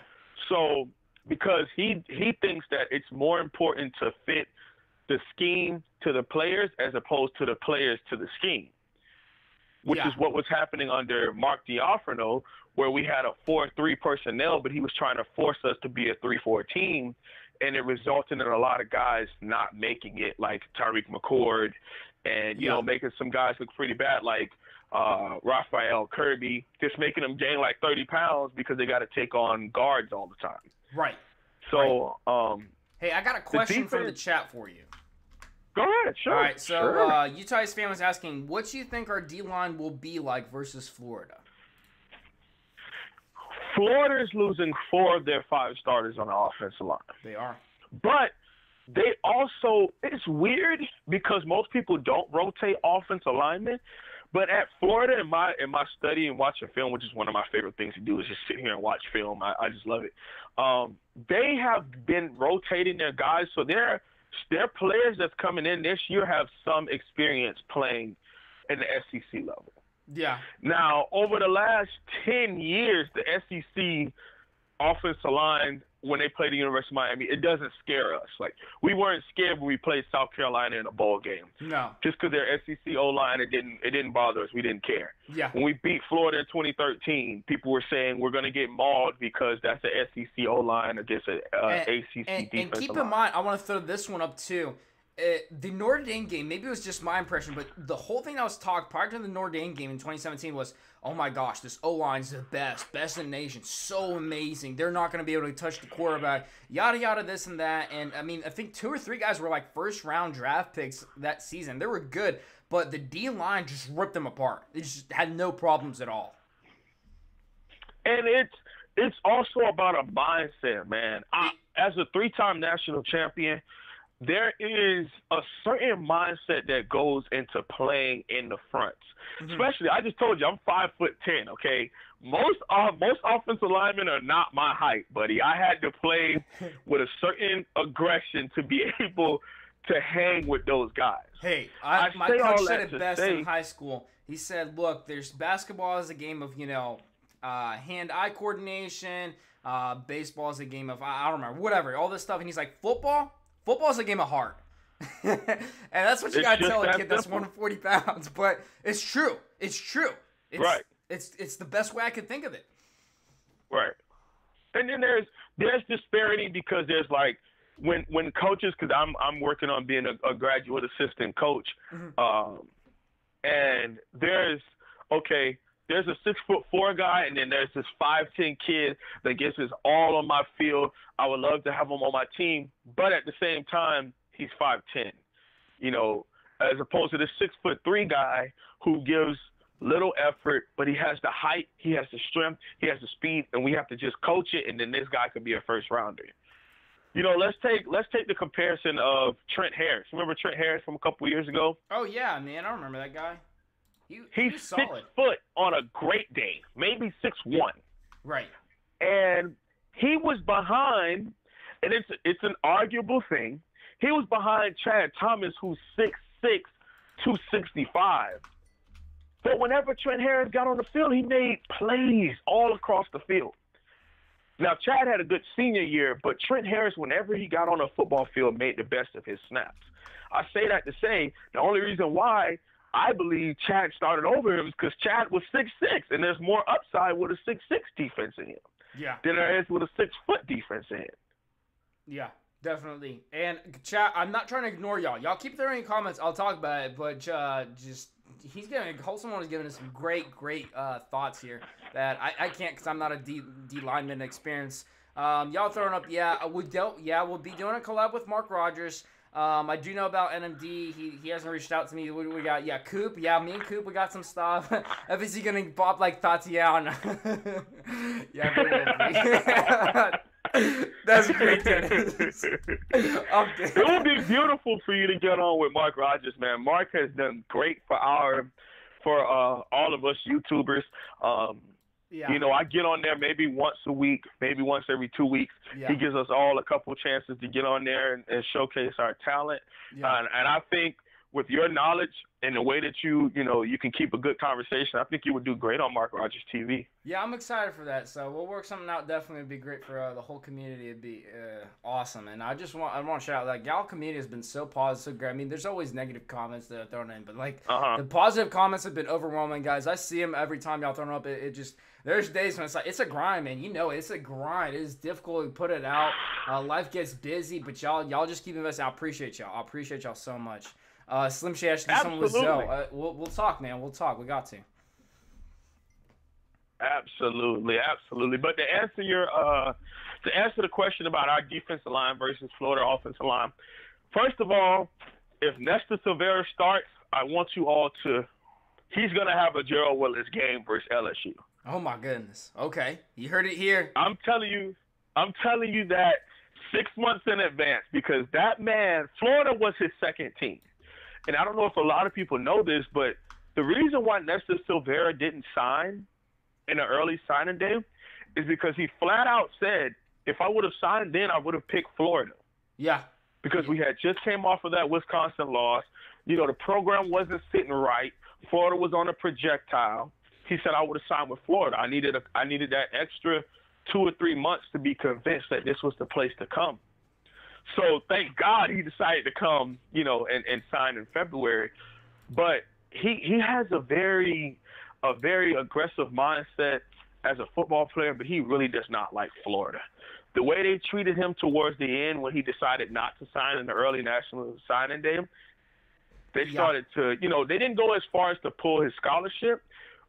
So because he thinks that it's more important to fit the scheme to the players as opposed to the players to the scheme, which is what was happening under Mark D'Onofrio, where we had a 4-3 personnel, but he was trying to force us to be a 3-4 team, and it resulted in a lot of guys not making it, like Tariq McCord, and, you know, making some guys look pretty bad, like Raphael Kirby, just making them gain like 30 pounds because they got to take on guards all the time. Right. So, hey, I got a question from the chat for you. Go ahead, sure. All right, so Utah's fan was asking, what do you think our D-line will be like versus Florida? Florida is losing 4 of their 5 starters on the offensive line. They are. But they also, it's weird because most people don't rotate offensive linemen. But at Florida, in my study and watching film, which is one of my favorite things to do, is just sit here and watch film. I just love it. They have been rotating their guys, so their players that's coming in this year have some experience playing in the SEC level. Yeah. Now, over the last 10 years, the SEC offensive line, when they play the University of Miami, it doesn't scare us. Like, we weren't scared when we played South Carolina in a bowl game. No. Just because they're SEC O-line, it didn't bother us. We didn't care. Yeah. When we beat Florida in 2013, people were saying we're going to get mauled because that's the SEC O-line against an ACC defense. And keep in mind, I want to throw this one up too. The Notre Dame game, maybe it was just my impression, but the whole thing that was talked prior to the Notre Dame game in 2017 was, oh my gosh, this O-line's the best in the nation, so amazing. They're not going to be able to touch the quarterback, yada, yada, this and that. And, I mean, I think 2 or 3 guys were like first-round draft picks that season. They were good, but the D-line just ripped them apart. They just had no problems at all. And it's also about a mindset, man. As a 3-time national champion, there is a certain mindset that goes into playing in the fronts. Mm-hmm. Especially, I just told you, I'm 5'10", okay? Most offensive linemen are not my height, buddy. I had to play with a certain aggression to be able to hang with those guys. Hey, my coach said it best in high school. He said, look, there's basketball is a game of, hand-eye coordination. Baseball is a game of, I don't remember, whatever, all this stuff. And he's like, Football's a game of heart. And that's what you got to tell a kid that's 140 pounds. But it's true. It's true. Right. It's the best way I could think of it. Right. And then there's disparity because there's like when coaches, because I'm working on being a graduate assistant coach, and there's a 6'4" guy, and then there's this 5'10" kid that gets us all on my field. I would love to have him on my team, but at the same time, he's 5'10", as opposed to the 6'3" guy who gives little effort, but he has the height, he has the strength, he has the speed, and we have to just coach it, and then this guy could be a first rounder. Let's take the comparison of Trent Harris. Remember Trent Harris from a couple years ago? Oh yeah, man, I remember that guy. He's 6 solid. foot on a great day, maybe 6'1". Right. And he was behind, and it's an arguable thing. He was behind Chad Thomas, who's 6'6", 265. But whenever Trent Harris got on the field, he made plays all across the field. Now, Chad had a good senior year, but Trent Harris, whenever he got on a football field, made the best of his snaps. I say that to say the only reason why I believe Chad started over him is because Chad was 6'6", and there's more upside with a 6'6" defense in him. Yeah. Than there is with a 6-foot defense in him. Yeah, definitely. And chat, I'm not trying to ignore y'all. Y'all keep throwing in comments. I'll talk about it, but Holson is giving us some great thoughts here that I can't because I'm not a D lineman experienced. Y'all throwing up, we'll be doing a collab with Mark Rogers. I do know about NMD. He hasn't reached out to me. We got Coop. Yeah, me and Coop, we got some stuff. Is he gonna pop like Tatiana? Yeah, that's great, Dennis. It would be beautiful for you to get on with Mark Rogers, man. Mark has done great for our for all of us YouTubers. Yeah. You know, I get on there maybe once a week, maybe once every 2 weeks. Yeah. He gives us all a couple chances to get on there and showcase our talent. Yeah. And I think with your knowledge and the way that you can keep a good conversation, I think you would do great on Mark Rogers TV. Yeah, I'm excited for that. So we'll work something out. Definitely would be great for the whole community. It'd be awesome. And I want to shout out that y'all community has been so positive, so great. I mean, there's always negative comments that are thrown in, but like the positive comments have been overwhelming, guys. I see them every time y'all throw them up. It just there's days when it's like it's a grind, man. You know, it's a grind. It is difficult to put it out. Life gets busy, but y'all just keep investing. I appreciate y'all. I appreciate y'all so much. Slim Shady, actually, someone with Zell. We'll talk, man. We'll talk. We got to. Absolutely. But to answer the question about our defensive line versus Florida offensive line, first of all, if Nestor Silvera starts, I want you all to. He's gonna have a Gerald Willis game versus LSU. Oh my goodness. Okay, you heard it here. I'm telling you that 6 months in advance because that man, Florida was his second team. And I don't know if a lot of people know this, but the reason why Nestor Silvera didn't sign in the early signing day is because he flat out said, if I would have signed then, I would have picked Florida. Yeah. Because we had just came off of that Wisconsin loss. You know, the program wasn't sitting right. Florida was on a projectile. He said, I would have signed with Florida. I needed that extra 2 or 3 months to be convinced that this was the place to come. So thank God he decided to come, you know, and sign in February. But he has a very aggressive mindset as a football player, but he really does not like Florida. The way they treated him towards the end when he decided not to sign in the early national signing day, they started to, you know, they didn't go as far as to pull his scholarship,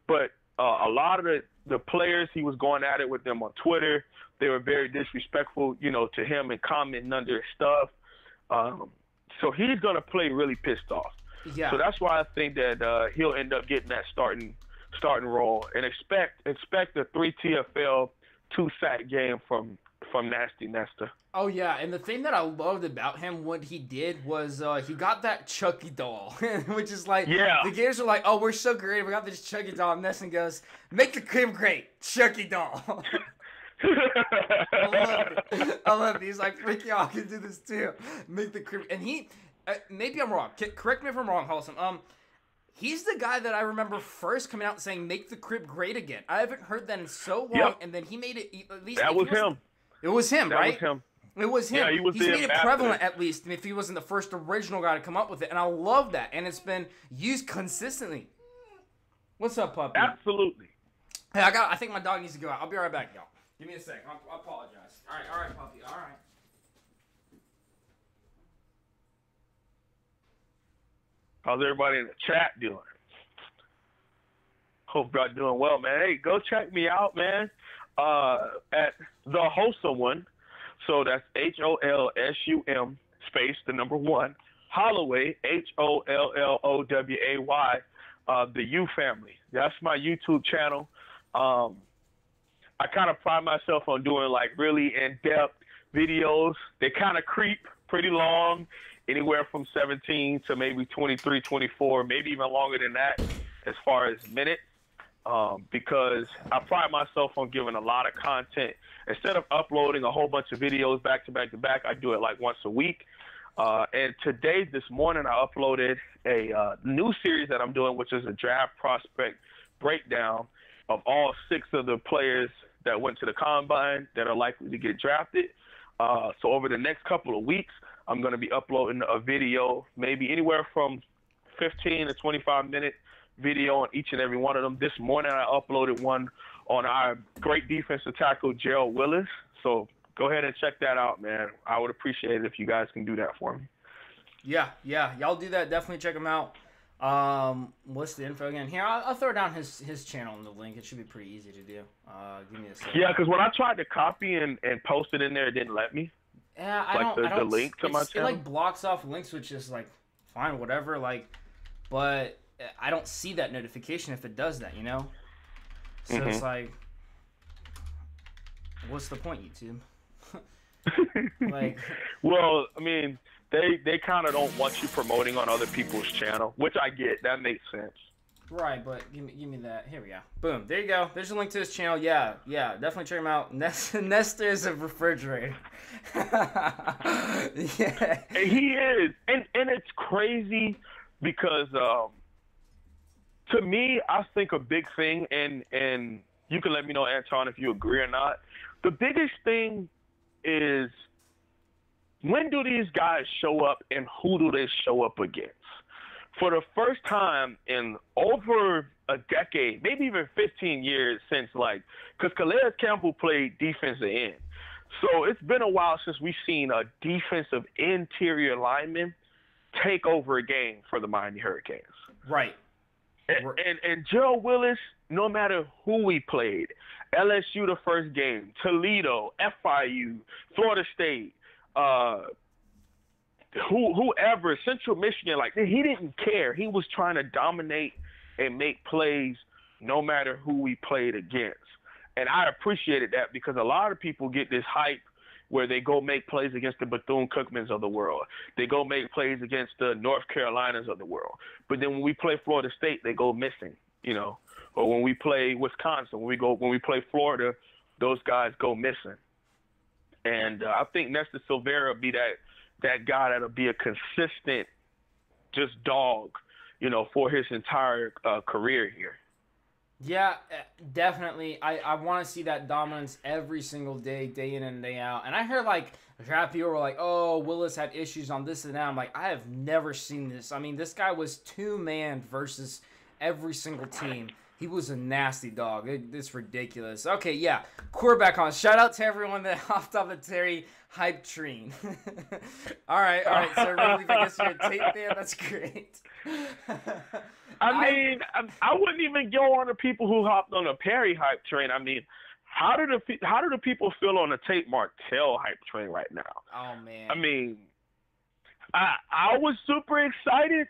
but a lot of the players, he was going at it with them on Twitter. They were very disrespectful, you know, to him and commenting under his stuff. So he's going to play really pissed off. Yeah. So that's why I think that he'll end up getting that starting role and expect a 3 TFL 2-sack game from Nasty Nestor. Oh yeah, and the thing that I loved about him, what he did was he got that Chucky doll, which is like the Gators are like, oh, we're so great, we got this Chucky doll, and Nestor goes, make the crib great, Chucky doll. I love it. He's like, freak y'all can do this too. Make the crib, and he, maybe I'm wrong. Correct me if I'm wrong, Holson. He's the guy that I remember first coming out saying, make the crib great again. I haven't heard that in so long, and then he made it, at least. That was him. It was him, right? That was him. It was him. Yeah, He's made it prevalent, at least, if he wasn't the first original guy to come up with it. And I love that. And it's been used consistently. What's up, puppy? Absolutely. Hey, I think my dog needs to go out. I'll be right back, y'all. Give me a sec. I apologize. All right, puppy. All right. How's everybody in the chat doing? Hope y'all doing well, man. Hey, go check me out, man, at The Wholesome One. So that's HOLSUM space the number 1 Holloway HOLLOWAY, the U family. That's my YouTube channel. I kind of pride myself on doing like really in-depth videos. They kind of creep pretty long, anywhere from 17 to maybe 23, 24, maybe even longer than that as far as minutes. Because I pride myself on giving a lot of content. Instead of uploading a whole bunch of videos back to back to back, I do it like once a week. And today, this morning, I uploaded a new series that I'm doing, which is a draft prospect breakdown of all 6 of the players that went to the combine that are likely to get drafted. So over the next couple of weeks, I'm going to be uploading a video, maybe anywhere from 15 to 25 minute video on each and every one of them. This morning, I uploaded one on our great defensive tackle, Gerald Willis. So go ahead and check that out, man. I would appreciate it if you guys can do that for me. Yeah. Y'all do that. Definitely check him out. What's the info again? Here, I'll throw down his channel in the link. It should be pretty easy to do. Give me a second. Yeah, because when I tried to copy and post it in there, it didn't let me. Yeah, I don't. The link to my channel? It like blocks off links, which is like fine, whatever. Like, but I don't see that notification if it does that, you know? So it's like, what's the point, YouTube? Like, well, I mean, they kind of don't want you promoting on other people's channel, which I get. That makes sense. Right, but give me that. Here we go. Boom. There you go. There's a link to his channel. Yeah, definitely check him out. Nestor's a refrigerator. Yeah. He is, and it's crazy because to me, I think a big thing, and you can let me know, Anton, if you agree or not. The biggest thing is, when do these guys show up and who do they show up against? For the first time in over a decade, maybe even 15 years since, because Calais Campbell played defensive end. So it's been a while since we've seen a defensive interior lineman take over a game for the Miami Hurricanes. Right. And Gerald Willis, no matter who we played, LSU the first game, Toledo, FIU, Florida State, whoever, Central Michigan, he didn't care. He was trying to dominate and make plays no matter who we played against. And I appreciated that because a lot of people get this hype where they go make plays against the Bethune-Cookmans of the world. They go make plays against the North Carolinas of the world. But then when we play Florida State, they go missing, Or when we play Wisconsin, when we play Florida, those guys go missing. And I think Nestor Silvera will be that guy that'll be a consistent just dog, for his entire career here. Yeah, definitely. I want to see that dominance every single day, day in and day out. And I heard draft people were like, oh, Willis had issues on this and that. I'm like, I have never seen this. I mean, this guy was two-man versus every single team. He was a nasty dog. It's ridiculous. Okay, yeah. Quarterback on. Shout out to everyone that hopped off the Terry hype train. all right. So really, I guess you're a Tate fan. That's great. I mean, I wouldn't even go on the people who hopped on the Perry hype train. I mean, how do the people feel on the Tate Martell hype train right now? Oh man. I mean, I was super excited,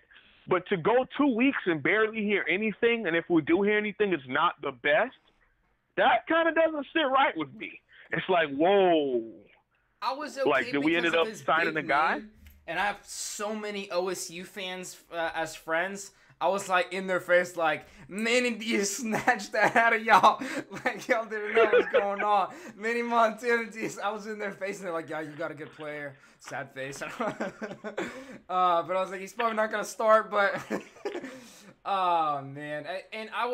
but to go 2 weeks and barely hear anything, and if we do hear anything, it's not the best. That kind of doesn't sit right with me. It's like, whoa. I was okay did we ended up signing a guy? And I have so many OSU fans as friends. I was in their face, Manny Diaz snatched that out of y'all. Y'all didn't know what was going on. Manny Montana Diaz, I was in their face, and they're like, yeah, you got a good player. Sad face. But I was like, he's probably not going to start, but... Oh, man. And I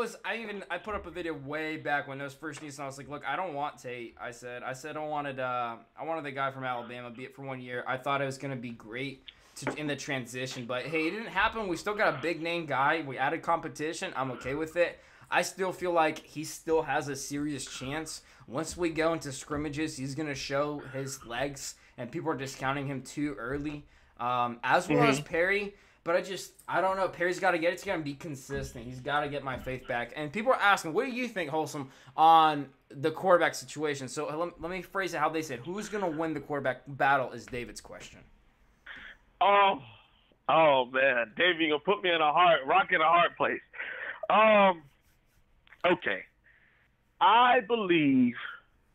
put up a video way back when those first news, and I was like, look, I don't want Tate. I said I wanted the guy from Alabama, be it for 1 year. I thought it was going to be great in the transition, but hey, it didn't happen. We still got a big name guy. We added competition. I'm okay with it. I still feel like he still has a serious chance. Once we go into scrimmages, he's going to show his legs, and people are discounting him too early, as well as Perry. But I don't know. Perry's got to get it together and be consistent. He's got to get my faith back. And people are asking, what do you think, Wholesome, on the quarterback situation? So let me phrase it how they said. Who's going to win the quarterback battle is David's question. Oh man, Dave, you're gonna put me in a hard place. Okay. I believe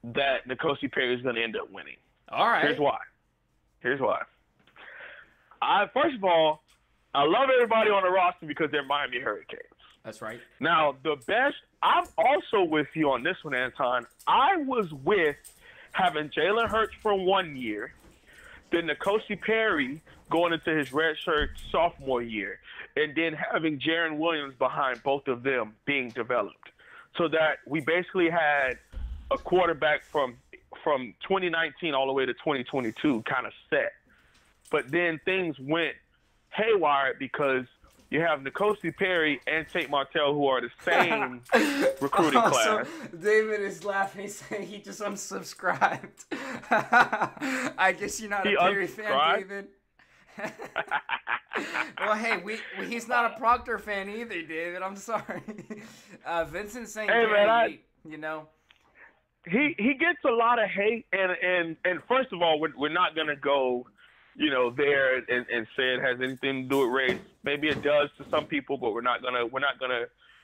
that N'Kosi Perry is gonna end up winning. All right. Here's why. First of all, I love everybody on the roster because they're Miami Hurricanes. That's right. Now, I'm also with you on this one, Anton. I was with having Jalen Hurts for 1 year, then N'Kosi Perry going into his redshirt sophomore year, and then having Jaron Williams behind both of them being developed, so that we basically had a quarterback from 2019 all the way to 2022 kind of set. But then things went haywire because you have N'Kosi Perry and Tate Martell, who are the same recruiting class. David is laughing. He's saying he just unsubscribed. I guess you're not a Perry fan, David. Well, hey, he's not a Proctor fan either, David. I'm sorry. Vincent's saying, hey, man, he gets a lot of hate, and first of all, we're not gonna go, there and say it has anything to do with race. Maybe it does to some people, but we're not gonna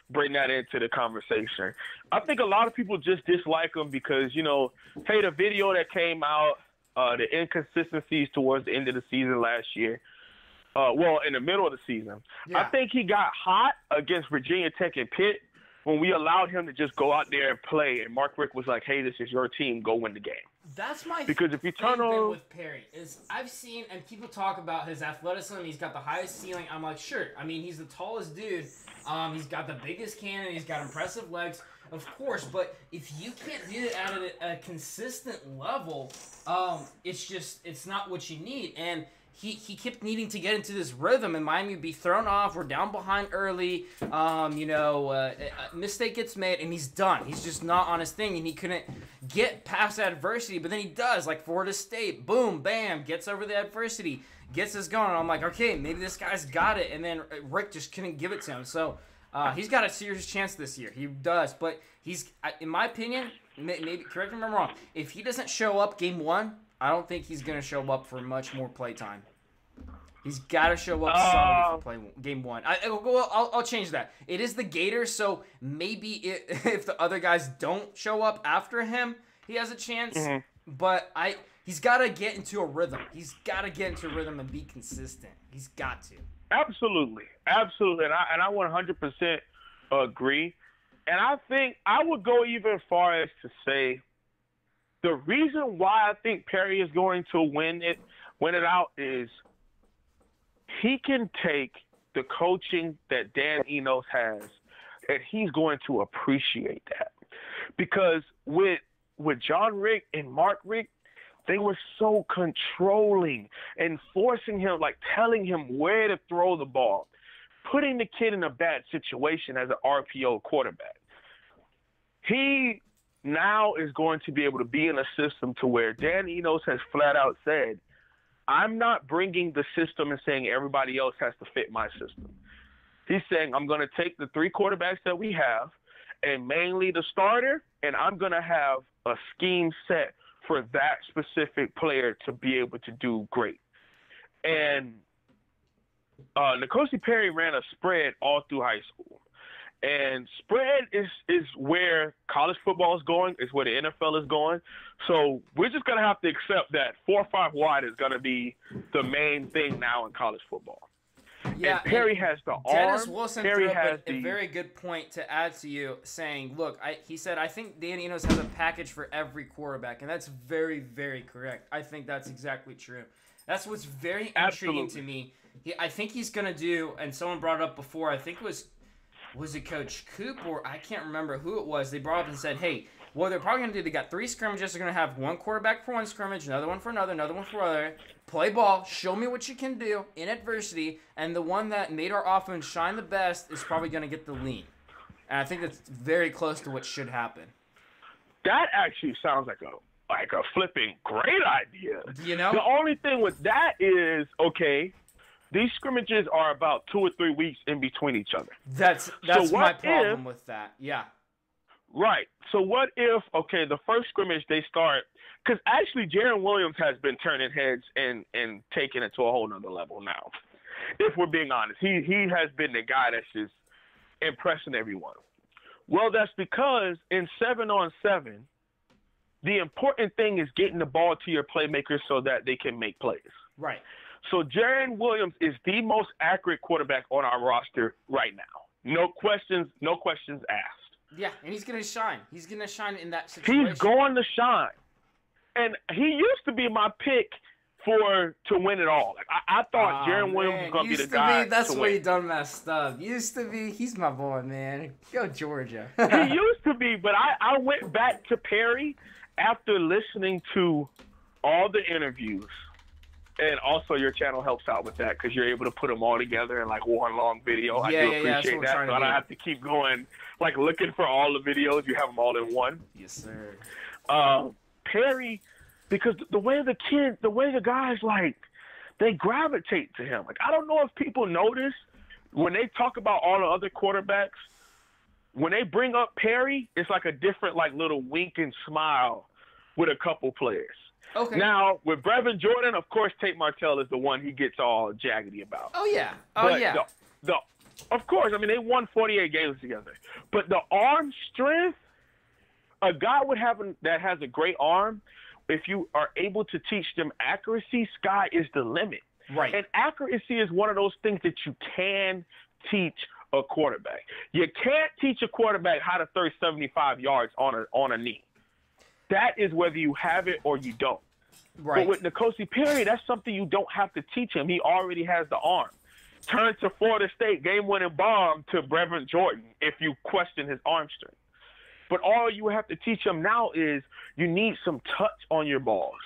bring that into the conversation. I think a lot of people just dislike him because hey, the video that came out, the inconsistencies towards the end of the season last year. in the middle of the season. Yeah. I think he got hot against Virginia Tech and Pitt when we allowed him to just go out there and play, and Mark Richt was like, hey, this is your team, go win the game. That's my Because if you turn thing on with Perry is I've seen and people talk about his athleticism. He's got the highest ceiling. I'm like, sure. I mean, he's the tallest dude. He's got the biggest cannon. He's got impressive legs, of course. But if you can't do it at a consistent level, it's not what you need. And he kept needing to get into this rhythm, and Miami would be thrown off. We're down behind early. A mistake gets made, and he's done. He's just not on his thing, and he couldn't get past adversity. But then he does, like Florida State. Boom, bam, gets over the adversity, gets us going. And I'm like, okay, maybe this guy's got it. And then Rick just couldn't give it to him. So he's got a serious chance this year. He does. But he's, in my opinion, maybe correct me if I'm wrong, if he doesn't show up game one, I don't think he's going to show up for much more play time. He's got to show up solid for game one. I'll change that. It is the Gators, so maybe if the other guys don't show up after him, he has a chance. Mm-hmm. But he's got to get into a rhythm. He's got to get into a rhythm and be consistent. He's got to. Absolutely. And I 100% agree. And I think I would go even far as to say the reason why I think Perry is going to win it out is he can take the coaching that Dan Enos has, and he's going to appreciate that. Because with John Rick and Mark Rick, they were so controlling and forcing him, like telling him where to throw the ball, putting the kid in a bad situation as an RPO quarterback. He now is going to be able to be in a system to where Dan Enos has flat out said, I'm not bringing the system and saying everybody else has to fit my system. He's saying I'm going to take the three quarterbacks that we have and mainly the starter, and I'm going to have a scheme set for that specific player to be able to do great. And N'Kosi Perry ran a spread all through high school. And spread is where college football is going, is where the NFL is going. So we're just going to have to accept that 4 or 5 wide is going to be the main thing now in college football. Yeah, and Perry has the arm. Dennis Wilson Perry threw has up a very good point to add to you, saying, look, he said, I think Dan Enos has a package for every quarterback, and that's very, very correct. I think that's exactly true. That's what's very intriguing to me. I think he's going to do, and someone brought it up before, I think it was it Coach Coop or I can't remember who it was. They brought up and said, hey, what they're probably going to do, they got 3 scrimmages. They're going to have one quarterback for one scrimmage, another one for another one for other. Play ball, show me what you can do in adversity, and the one that made our offense shine the best is probably going to get the lean. And I think that's very close to what should happen. That actually sounds like a flipping great idea. You know? The only thing with that is, okay, these scrimmages are about 2 or 3 weeks in between each other. That's my problem with that. Yeah. Right. So what if, okay, the first scrimmage they start, because actually Jaron Williams has been turning heads and taking it to a whole nother level now, if we're being honest. He has been the guy that's just impressing everyone. Well, that's because in 7-on-7, the important thing is getting the ball to your playmakers so that they can make plays. Right. So Jaron Williams is the most accurate quarterback on our roster right now. No questions asked. Yeah, and he's going to shine. He's going to shine in that situation. He's going to shine. And he used to be my pick to win it all. Like, I thought Jaron Williams was going to be the guy. That's where you done messed up. Used to be. He's my boy, man. Go Georgia. He used to be, but I went back to Perry after listening to all the interviews. And also your channel helps out with that because you're able to put them all together in like one long video. I do appreciate that. So I don't have to keep going, like looking for all the videos. You have them all in one. Yes, sir. Perry, because the way the guys, like, they gravitate to him. Like, I don't know if people notice when they talk about all the other quarterbacks, when they bring up Perry, it's like a different, like, little wink and smile with a couple players. Okay. Now, with Brevin Jordan, of course, Tate Martell is the one he gets all jaggedy about. Oh, yeah. Of course, I mean, they won 48 games together. But the arm strength, a guy that has a great arm, if you are able to teach them accuracy, sky is the limit. Right. And accuracy is one of those things that you can teach a quarterback. You can't teach a quarterback how to throw 75 yards on a knee. That is whether you have it or you don't. Right. But with N'Kosi Perry, that's something you don't have to teach him. He already has the arm. Turn to Florida State game-winning bomb to Brevin Jordan if you question his arm strength. But all you have to teach him now is you need some touch on your balls.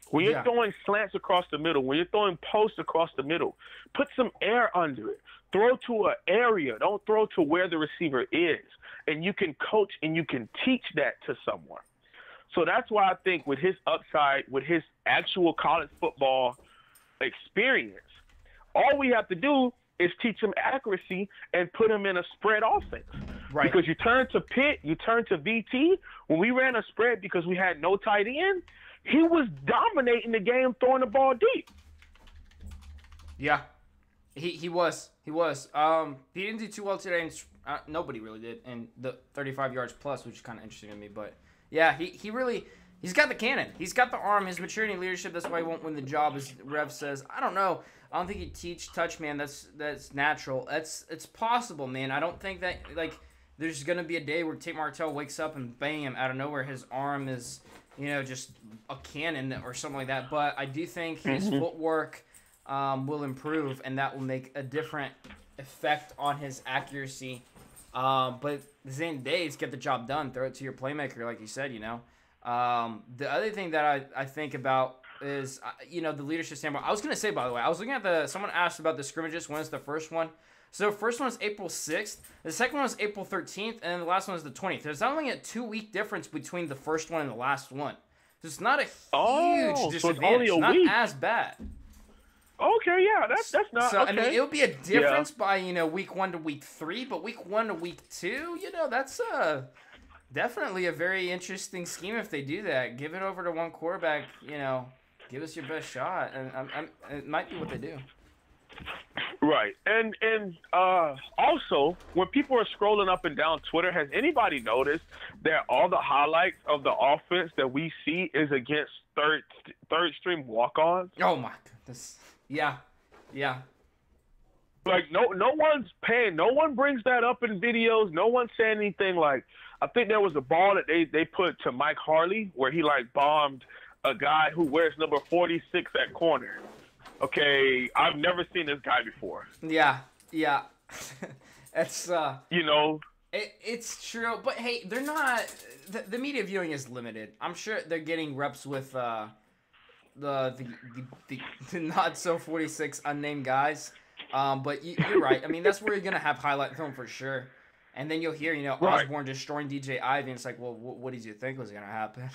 When you're throwing slants across the middle, when you're throwing posts across the middle, put some air under it. Throw to an area. Don't throw to where the receiver is. And you can coach and you can teach that to someone. So that's why I think with his upside, with his actual college football experience, all we have to do is teach him accuracy and put him in a spread offense. Right. Because you turn to Pitt, you turn to VT. When we ran a spread because we had no tight end, he was dominating the game throwing the ball deep. Yeah. He was. He didn't do too well today, and nobody really did, and the 35 yards plus, which is kind of interesting to me. But, yeah, he's got the cannon. He's got the arm, his maturity and leadership. That's why he won't win the job, as Rev says. I don't know. I don't think he'd teach touch, man. That's natural. It's possible, man. I don't think that, like, there's going to be a day where Tate Martell wakes up and bam, out of nowhere, his arm is, just a cannon or something like that. But I do think his footwork will improve, and that will make a different effect on his accuracy. But at the same day, it's get the job done. Throw it to your playmaker, like you said, The other thing that I think about is, the leadership standpoint. I was going to say, by the way, I was looking at someone asked about the scrimmages. When is the first one? So the first one is April 6th. The second one is April 13th. And then the last one is the 20th. There's only a 2-week difference between the first one and the last one. So it's not a huge disadvantage. So it's only a not week. as bad. Okay, yeah, that's not so. okay. I mean, it'll be a difference by week 1 to week 3, but week 1 to week 2, that's definitely a very interesting scheme if they do that. Give it over to one quarterback, give us your best shot, and it might be what they do. Right, and also when people are scrolling up and down Twitter, has anybody noticed that all the highlights of the offense that we see is against third string walk-ons? Oh my goodness. Yeah. Like no one's paying. No one brings that up in videos. No one's saying anything. Like I think there was a ball that they put to Mike Harley where he bombed a guy who wears number 46 at corner. Okay, I've never seen this guy before. Yeah. It's It's true, but hey, they're not. The media viewing is limited. I'm sure they're getting reps with the not so 46 unnamed guys. But you're right. I mean, that's where you're gonna have highlight film for sure. And then you'll hear, Osborne destroying DJ Ivy, and it's like, well, what did you think was gonna happen?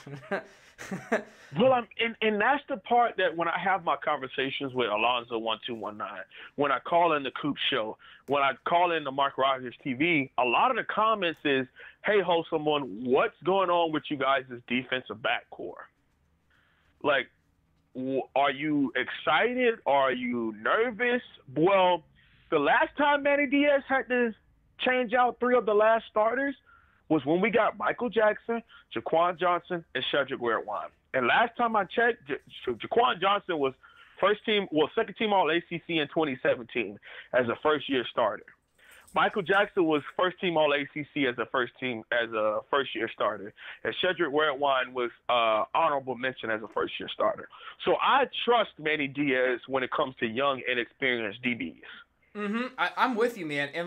Well, and that's the part that when I have my conversations with Alonzo 1219, when I call in the Coop Show, when I call in the Mark Rogers TV, a lot of the comments is, "Hey, host someone, what's going on with you guys' defensive backcourt? Like, are you excited? Are you nervous?" Well, the last time Manny Diaz had to change out 3 of the last starters was when we got Michael Jackson, Jaquan Johnson, and Shedrick Ware-Wine. And last time I checked, Jaquan Johnson was second team All-ACC in 2017 as a first-year starter. Michael Jackson was first team All-ACC as a first-year starter. And Shedrick Ware-Wine was honorable mention as a first-year starter. So I trust Manny Diaz when it comes to young, inexperienced DBs. I'm with you, man. And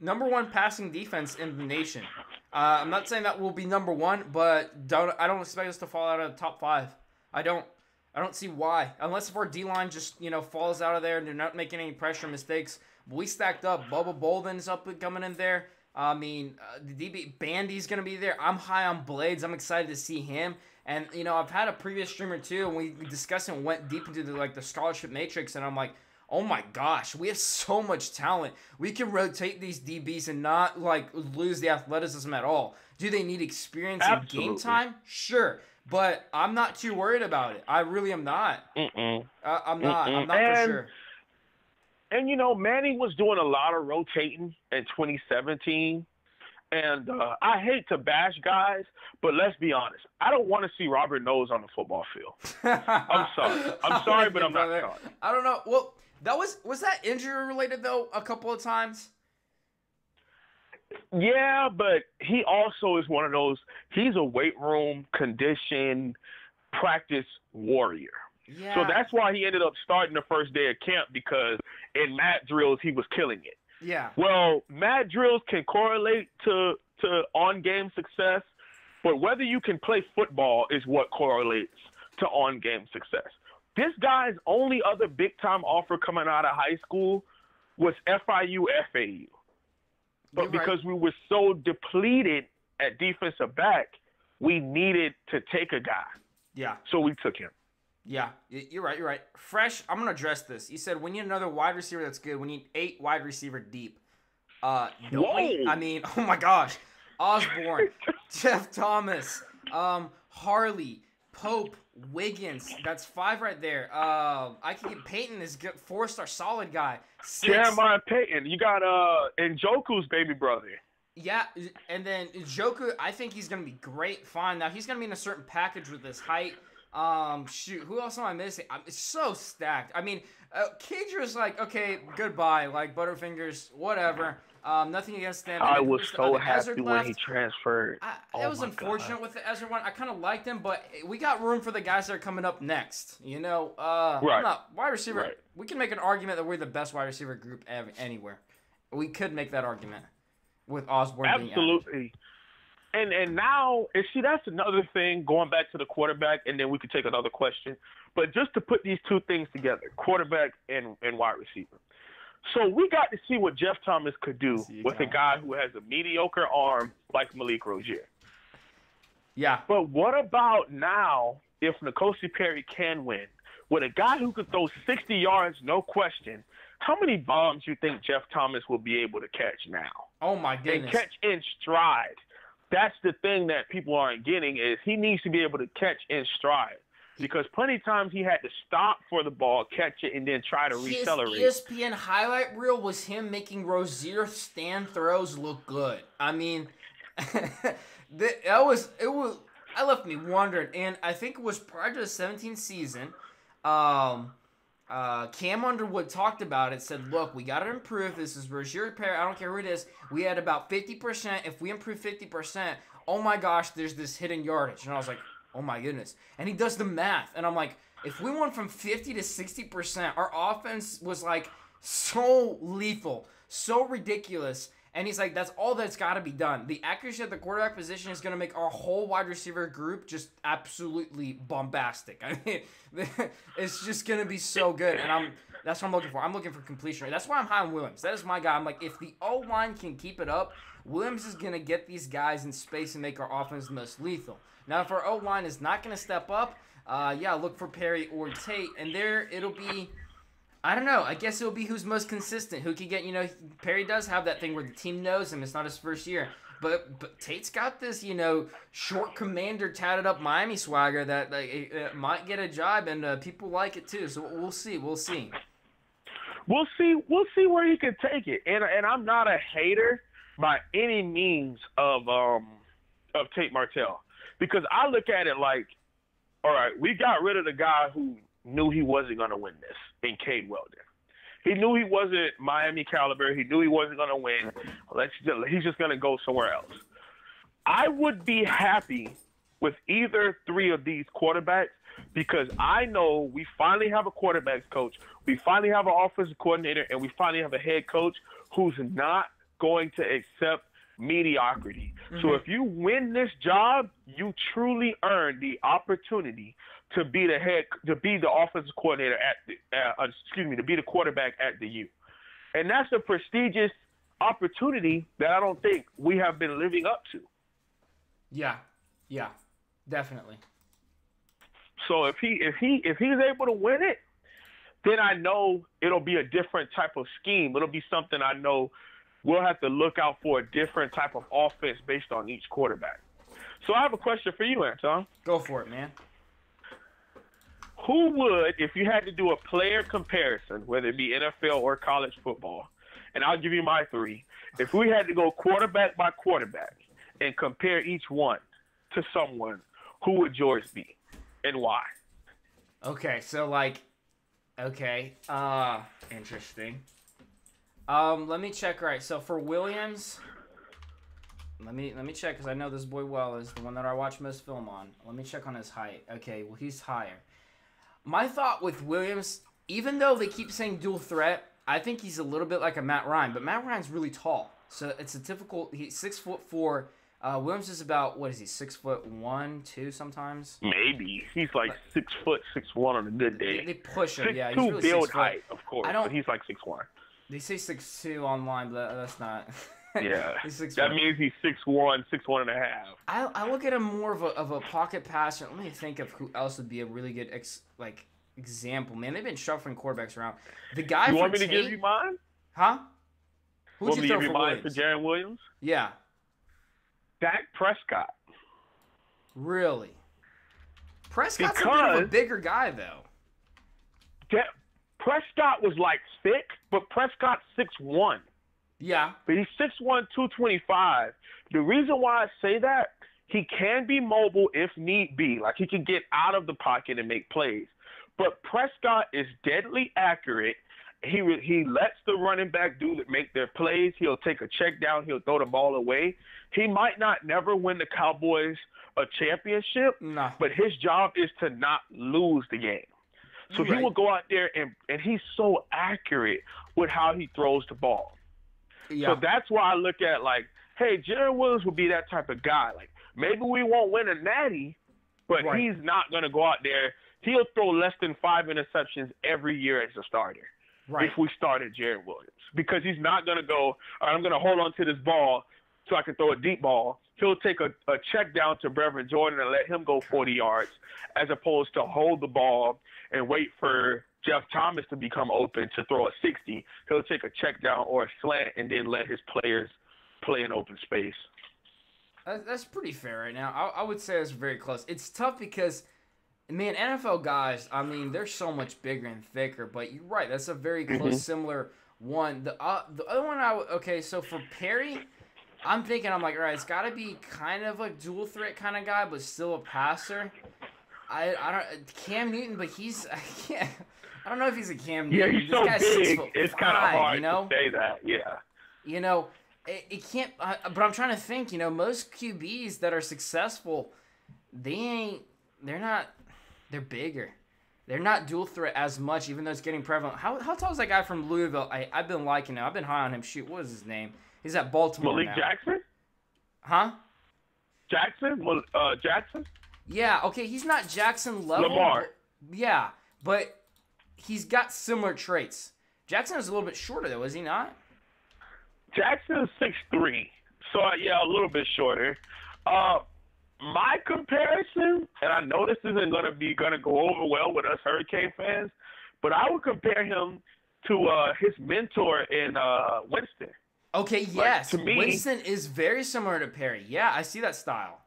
number 1 passing defense in the nation. I'm not saying that will be number 1, but I don't expect us to fall out of the top 5. I don't see why, unless if our D-line just falls out of there and they're not making any pressure mistakes. But we stacked up. Bubba Bolden's up and coming in there. I mean, the DB Bandy's gonna be there. I'm high on Blades. I'm excited to see him. And I've had a previous streamer too, and we discussed and went deep into the scholarship matrix, and I'm like, oh my gosh, we have so much talent. We can rotate these DBs and not lose the athleticism at all. Do they need experience and game time? Sure, but I'm not too worried about it. I really am not. I'm not. I'm not for sure. And Manny was doing a lot of rotating in 2017, And I hate to bash guys, but let's be honest. I don't want to see Robert Nose on the football field. I'm sorry. I'm sorry, but I'm not sorry. I don't know. Well, was that injury related though a couple of times? Yeah, but he also is one of those. He's a weight room condition practice warrior. Yeah. So that's why he ended up starting the first day of camp, because in mat drills he was killing it. Yeah. Well, mat drills can correlate to on-game success, but whether you can play football is what correlates to on-game success. This guy's only other big-time offer coming out of high school was FIU FAU. But because we were so depleted at defensive back, we needed to take a guy. Yeah. So we took him. Yeah, you're right. You're right. Fresh, I'm going to address this. You said we need another wide receiver that's good. We need 8 wide receiver deep. I mean, oh my gosh. Osborne, Jeff Thomas, Harley, Pope, Wiggins. That's 5 right there. I can get Peyton is good, 4-star solid guy. 6. Jeremiah Peyton. You got Njoku's baby brother. Yeah, and then Njoku, I think he's going to be great. Fine. Now, he's going to be in a certain package with his height. Shoot, who else am I missing? It's so stacked. I mean, Kadra's like, okay, goodbye, like Butterfingers, whatever. Nothing against them. I was so happy when he transferred. It was unfortunate with the Ezra one. I kind of liked him, but we got room for the guys that are coming up next. You know, I'm not wide receiver. Right. We can make an argument that we're the best wide receiver group anywhere. We could make that argument with Osborne being absolutely. And now, and see, that's another thing, going back to the quarterback, and then we could take another question. But just to put these two things together, quarterback and wide receiver. So we got to see what Jeff Thomas could do with a guy who has a mediocre arm like Malik Rozier. Yeah. But what about now if N'Kosi Perry can win? With a guy who could throw 60 yards, no question, how many bombs do you think Jeff Thomas will be able to catch now? Oh, my goodness. And catch in stride. That's the thing that people aren't getting is he needs to be able to catch in stride. Because plenty of times he had to stop for the ball, catch it, and then try to recelerate. His ESPN highlight reel was him making Rozier stand throws look good. I mean, I left me wondering. And I think it was prior to the 17th season, Cam Underwood talked about it, said, look, we got to improve. This is Rozier Perry. I don't care who it is. We had about 50%. If we improve 50%, oh my gosh, there's this hidden yardage. And I was like, oh my goodness. And he does the math. And I'm like, if we went from 50 to 60%, our offense was like so lethal, so ridiculous. And he's like, that's all that's got to be done. The accuracy at the quarterback position is going to make our whole wide receiver group just absolutely bombastic. I mean, it's just going to be so good. And that's what I'm looking for. I'm looking for completion rate. That's why I'm high on Williams. That is my guy. I'm like, if the O-line can keep it up, Williams is going to get these guys in space and make our offense the most lethal. Now, if our O-line is not going to step up, look for Perry or Tate. And there it'll be, I don't know. I guess it'll be who's most consistent. Who can get, Perry does have that thing where the team knows him. It's not his first year. But Tate's got this, short commander tatted up Miami swagger that might get a job, and people like it too. So we'll see. We'll see where he can take it. And I'm not a hater by any means of Tate Martell. Because I look at it like, all right, we got rid of the guy who knew he wasn't going to win this in Cade Weldon. He knew he wasn't Miami caliber. He knew he wasn't going to win. He's just going to go somewhere else. I would be happy with either 3 of these quarterbacks because I know we finally have a quarterbacks coach, we finally have an offensive coordinator, and we finally have a head coach who's not going to accept mediocrity. Mm-hmm. So if you win this job, you truly earn the opportunity to be the offensive coordinator to be the quarterback at the U. And that's a prestigious opportunity that I don't think we have been living up to. Yeah, definitely. So if he's able to win it, then I know it'll be a different type of scheme. It'll be something I know we'll have to look out for a different type of offense based on each quarterback. So I have a question for you, Anton. Go for it, man. Who would, if you had to do a player comparison, whether it be NFL or college football, and I'll give you my three. If we had to go quarterback by quarterback and compare each one to someone, who would yours be and why? Okay, so interesting. Let me check. Right, so for Williams, let me check because I know this boy well is the one that I watch most film on. Let me check on his height. Okay, well he's higher. My thought with Williams, even though they keep saying dual threat, I think he's a little bit like a Matt Ryan, but Matt Ryan's really tall, so it's a typical. He's 6'4". Williams is about, what is he, 6'1", 2 sometimes? Maybe he's like 6 foot 6'1" on a good day. They push him, yeah. He's 6'2" really build 6'. height, of course, but he's like 6'1". They say 6'2" online, but that's not. Yeah, he's 6'1". That means he's 6'1", 6'1 and a half. I look at him more of a pocket passer. Let me think of who else would be a really good example. Man, they've been shuffling quarterbacks around. The guy. You want me to give you mine? Huh? Who'd you throw for mine Williams? for Jaron Williams? Yeah. Dak Prescott. Really? Prescott's a bit of a bigger guy, though. Prescott was like thick, but Prescott's 6'1". Yeah. But he's 6'1", 225. The reason why I say that, he can be mobile if need be. Like, he can get out of the pocket and make plays. But Prescott is deadly accurate. He lets the running back make their plays. He'll take a check down. He'll throw the ball away. He might not never win the Cowboys a championship, but his job is to not lose the game. So he will go out there, and he's so accurate with how he throws the ball. Yeah. So that's why I look at, like, hey, Jaron Williams will be that type of guy. Like, maybe we won't win a natty, but he's not going to go out there. He'll throw less than 5 interceptions every year as a starter if we started Jaron Williams. Because he's not going to go, all right, I'm going to hold on to this ball so I can throw a deep ball. He'll take a check down to Brevin Jordan and let him go 40 yards as opposed to hold the ball and wait for Jeff Thomas to become open to throw a 60. He'll take a check down or a slant and then let his players play in open space. That's pretty fair right now. I would say it's very close. It's tough because, man, NFL guys, I mean, they're so much bigger and thicker. But you're right. That's a very close, similar one. The other one, so for Perry, I'm thinking, all right, it's got to be kind of a dual threat kind of guy, but still a passer. I don't Cam Newton, but I don't know if he's a Cam Newton. Yeah, he's so big. It's kind of hard to say that. Yeah. It can't. But I'm trying to think. Most QBs that are successful, they're bigger. They're not dual threat as much, even though it's getting prevalent. How tall is that guy from Louisville? I've been liking him. I've been high on him. Shoot, what is his name? He's at Baltimore Malik now. Jackson? Huh? Jackson? Yeah, okay, he's not Jackson level. Lamar. But he's got similar traits. Jackson is a little bit shorter, though, is he not? Jackson is 6'3", so, a little bit shorter. My comparison, and I know this isn't going to go over well with us Hurricane fans, but I would compare him to his mentor in Winston. Okay, yes. To me, Winston is very similar to Perry. Yeah, I see that style.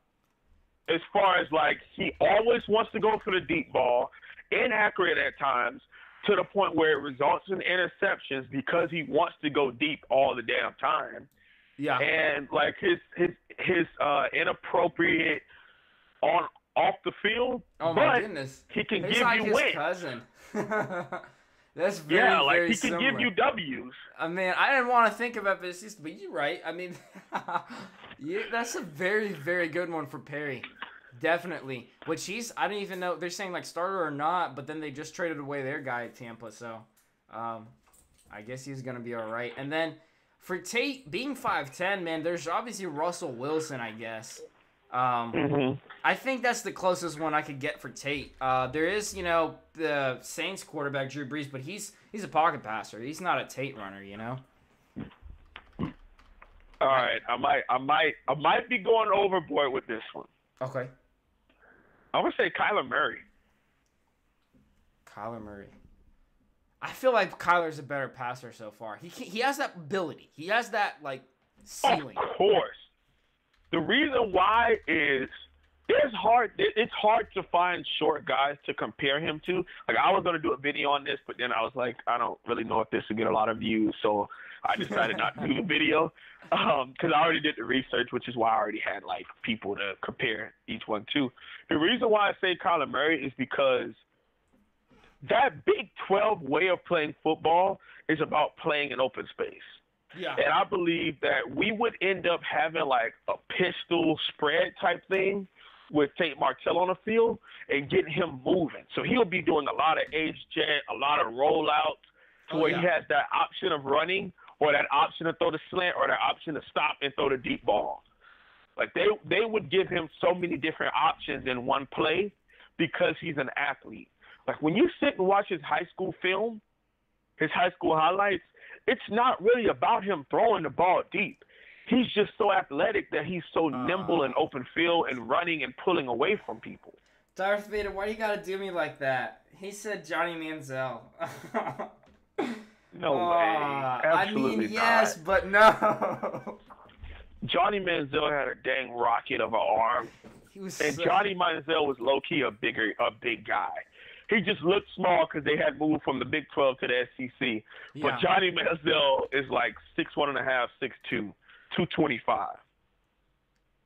As far as, he always wants to go for the deep ball, inaccurate at times, to the point where it results in interceptions because he wants to go deep all the damn time. Yeah. And, his inappropriate off the field, my goodness. He can give you his wins. Cousin. That's very he can similar. give you W's. I mean, I didn't want to think about this, but you're right. I mean, that's a very, very good one for Perry. Definitely. Which I don't even know. They're saying starter or not, but then they just traded away their guy at Tampa, so I guess he's going to be all right. And then for Tate, being 5'10", man, there's obviously Russell Wilson, I guess. I think that's the closest one I could get for Tate. There is, the Saints quarterback Drew Brees, but he's a pocket passer. He's not a Tate runner, All right, I might be going overboard with this one. Okay. I'm gonna say Kyler Murray. Kyler Murray. I feel like Kyler's a better passer so far. He has that ability. He has that ceiling. Of course. The reason why is It's hard to find short guys to compare him to. Like, I was going to do a video on this, but then I was like, I don't really know if this would get a lot of views, so I decided not to do the video because I already did the research, which is why I already had, like, people to compare each one to. The reason why I say Kyler Murray is because that Big 12 way of playing football is about playing in open space. Yeah. And I believe that we would end up having, like, a pistol spread type thing with Tate Martell on the field and getting him moving. So he'll be doing a lot of H-jet, a lot of rollouts to where he has that option of running or that option to throw the slant or that option to stop and throw the deep ball. Like, they would give him so many different options in one play because he's an athlete. Like, when you sit and watch his high school film, his high school highlights, it's not really about him throwing the ball deep. He's just so athletic that he's so nimble in open field and running and pulling away from people. Darth Vader, why you gotta do me like that? He said Johnny Manziel. No way. Absolutely I mean, yes, not. but no. Johnny Manziel had a dang rocket of an arm. And Johnny Manziel was low-key a big guy. He just looked small because they had moved from the Big 12 to the SEC. But Johnny Manziel is like 6'1.5", 6'2", 225.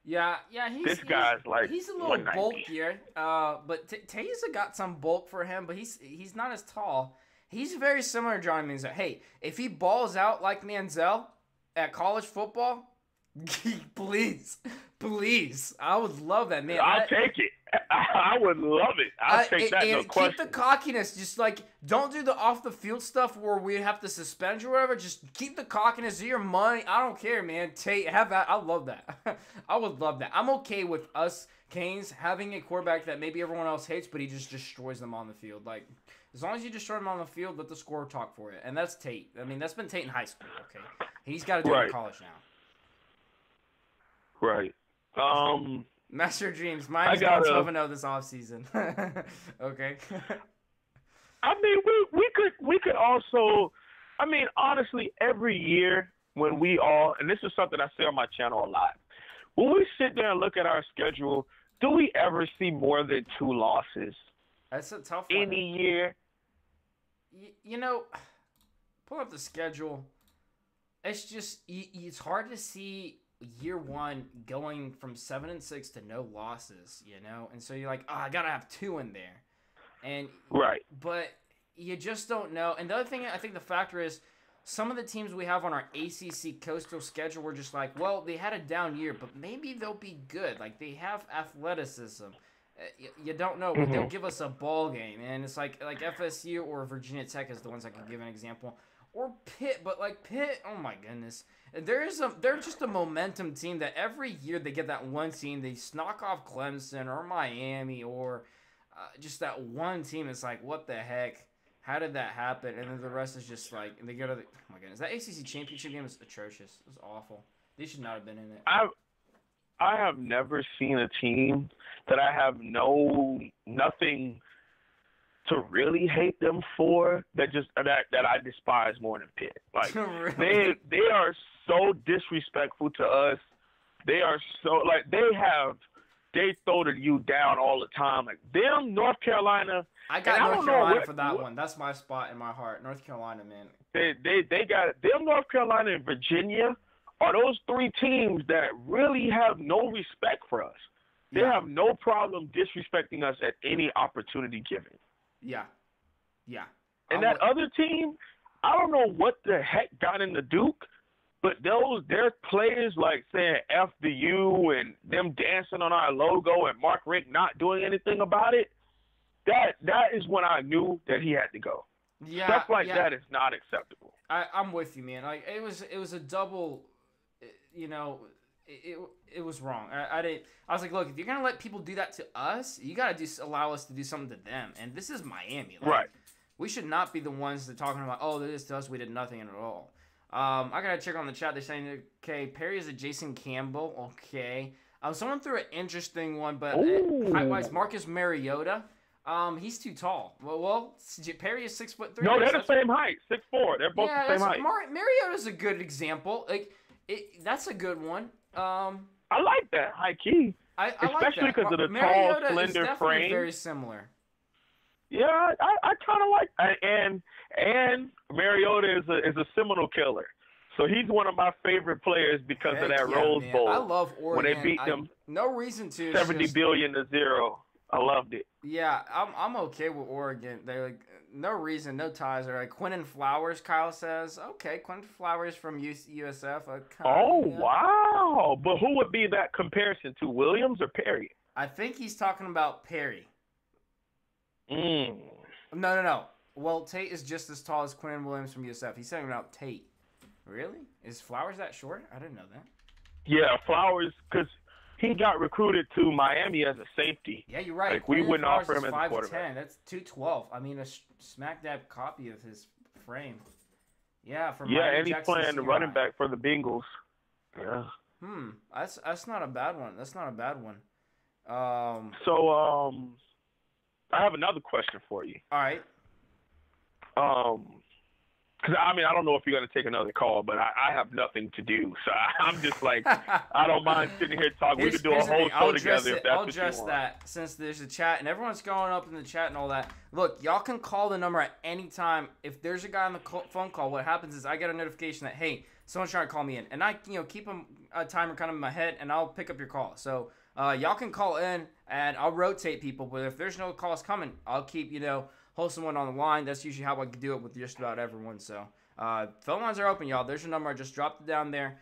Yeah, this guy's like he's a little 190. bulkier. But Taser got some bulk for him, but he's not as tall. He's very similar to Johnny Manziel. Hey, if he balls out like Manziel at college football, please, I would love that, man. I'll take it. I would love it. I'll take that, no question. Keep the cockiness. Just, like, don't do the off-the-field stuff where we have to suspend you or whatever. Just keep the cockiness. Do your money. I don't care, man. Have that. I love that. I would love that. I'm okay with us, Canes, having a quarterback that maybe everyone else hates, but he just destroys them on the field. Like, as long as you destroy him on the field, let the score talk for it. And that's Tate. I mean, that's been Tate in high school, okay? He's got to do it in college now. Right. Master Dreams. Mine's going 12-0 this offseason. Okay. I mean, we could also, I mean, honestly, every year when we all, and this is something I say on my channel a lot, when we sit there and look at our schedule, do we ever see more than 2 losses? That's a tough one. Any year? You know, pull up the schedule. It's just, it's hard to see year one going from 7-6 to no losses, you know? And so you're like, I gotta have 2 in there. And right. But you just don't know. And the other thing I think the factor is some of the teams we have on our ACC Coastal schedule were just like, well, they had a down year, but maybe they'll be good. Like, they have athleticism. You don't know, but they'll give us a ball game. And it's like FSU or Virginia Tech is the ones I can give an example. Or Pitt, but like Pitt, oh my goodness. They're just a momentum team that every year they get that one team, they knock off Clemson or Miami or just that one team. It's like, what the heck? How did that happen? And then the rest is just like, and they go to the, oh my goodness, that ACC championship game was atrocious. It was awful. They should not have been in it. I have never seen a team that I have nothing to really hate them for that I despise more than Pitt. Like really? they are so disrespectful to us. They are so like they throw you down all the time. Like them North Carolina. I got North Carolina for that one. That's my spot in my heart. North Carolina, man. They got them North Carolina and Virginia are those 3 teams that really have no respect for us. They have no problem disrespecting us at any opportunity given. Yeah. And that other team, I don't know what the heck got into Duke, but their players like saying F the U and them dancing on our logo and Mark Richt not doing anything about it, that is when I knew that he had to go. Yeah, stuff like that is not acceptable. I'm with you, man. Like it was a double, you know. It was wrong. I was like, look, if you're gonna let people do that to us, you gotta allow us to do something to them. And this is Miami, like, right? We should not be the ones that talking about, oh, this to us, we did nothing at all. I gotta check on the chat. They're saying, okay, Perry is a Jason Campbell. Okay, someone threw an interesting one, but height-wise, Marcus Mariota. He's too tall. Well, Perry is 6'3". No, they're the same height, 6'4". They're both the same height. Mariota's a good example. Like, that's a good one. I like that high key, especially like because of the Mariota tall, is slender definitely frame. very similar. Yeah, I kind of like and Mariota is a Seminole killer. So he's one of my favorite players because of that Rose man. Bowl. I love Oregon. When they beat them no reason to. 70 billion to 0. I loved it. Yeah, I'm okay with Oregon. They're like no reason, no ties. They're like Quentin Flowers. Kyle says, okay, Quentin Flowers from USF. Wow! But who would be that comparison to, Williams or Perry? I think he's talking about Perry. No. Well, Tate is just as tall as Quentin Williams from USF. He's talking about Tate. Really? Is Flowers that short? I didn't know that. Yeah, Flowers, because he got recruited to Miami as a safety. Yeah, you're right. Like, we wouldn't offer him as a quarterback. 5'10". That's 212. I mean, a smack dab copy of his frame. Yeah, from Miami, and he's Jackson playing the Senior running High. back for the Bengals. Yeah. That's not a bad one. That's not a bad one. So I have another question for you. All right. Because, I mean, I don't know if you're going to take another call, but I have nothing to do. So I'm just like, I don't mind sitting here talking. We could do a whole show together if that's what you want. I'll address that since there's a chat and everyone's going up in the chat and all that. Look, y'all can call the number at any time. If there's a guy on the phone call, what happens is I get a notification that, hey, someone's trying to call me in. And I keep a timer kind of in my head, and I'll pick up your call. So y'all can call in, and I'll rotate people. But if there's no calls coming, I'll keep, hold someone on the line. That's usually how I do it with just about everyone. So phone lines are open, y'all. There's your number. I just dropped it down there.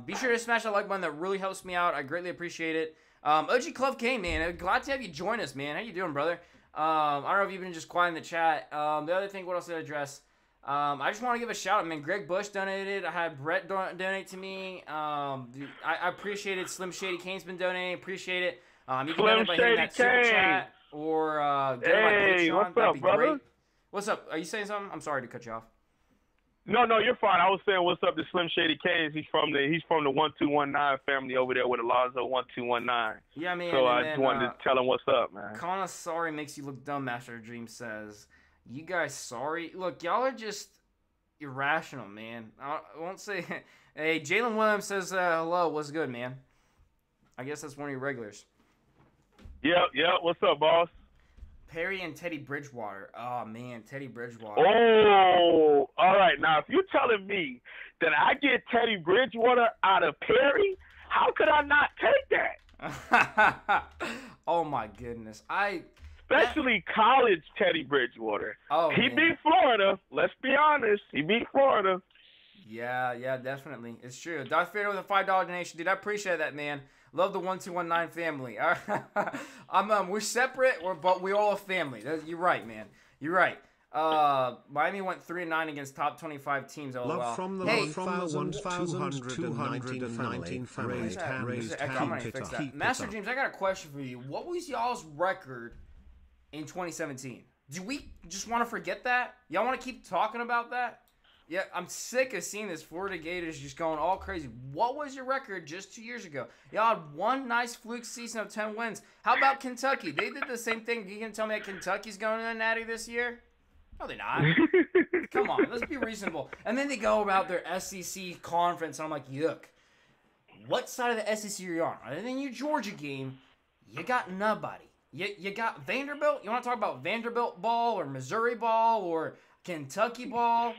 Be sure to smash that like button. That really helps me out. I greatly appreciate it. OG Club K, man. Glad to have you join us, man. How you doing, brother? I don't know if you've been just quiet in the chat. The other thing, what else did I address? I just want to give a shout out, man. Greg Bush donated. I had Brett donate to me. I appreciate it. Slim Shady Kane's been donating. Appreciate it. You can donate by hitting that super chat or go to my Patreon. What's That'd up, be brother? great. What's up? Are you saying something? I'm sorry to cut you off. No, you're fine. I was saying what's up to Slim Shady Canes. He's from the 1219 family over there with Alonzo 1219. Yeah, man. So I just wanted to tell him what's up, man. Calling us sorry makes you look dumb, Master Dream says. You guys sorry? Look, y'all are just irrational, man. I won't say. Hey, Jalen Williams says hello. What's good, man? I guess that's one of your regulars. Yeah. What's up, boss? Perry and Teddy Bridgewater. Oh, man, Teddy Bridgewater. Oh, all right. Now, if you're telling me that I get Teddy Bridgewater out of Perry, how could I not take that? Oh, my goodness. Especially college Teddy Bridgewater. Oh, he man. beat Florida. Let's be honest. He beat Florida. Yeah, definitely. It's true. Darth Vader with a $5 donation. Dude, I appreciate that, man. Love the 1219 family. We're separate, but we're all a family. You're right, man. You're right. Miami went 3-9 against top 25 teams. Oh, Love from the 1,219 raised hand. Master James, I got a question for you. What was y'all's record in 2017? Do we just want to forget that? Y'all want to keep talking about that? Yeah, I'm sick of seeing this Florida Gators just going all crazy. What was your record just 2 years ago? Y'all had one nice fluke season of 10 wins. How about Kentucky? They did the same thing. You can tell me that Kentucky's going to the Natty this year? No, they're not. Come on, let's be reasonable. And then they go about their SEC conference, and I'm like, yuck. What side of the SEC are you on? Other than your Georgia game, you got nobody. You got Vanderbilt? You want to talk about Vanderbilt ball or Missouri ball or Kentucky ball?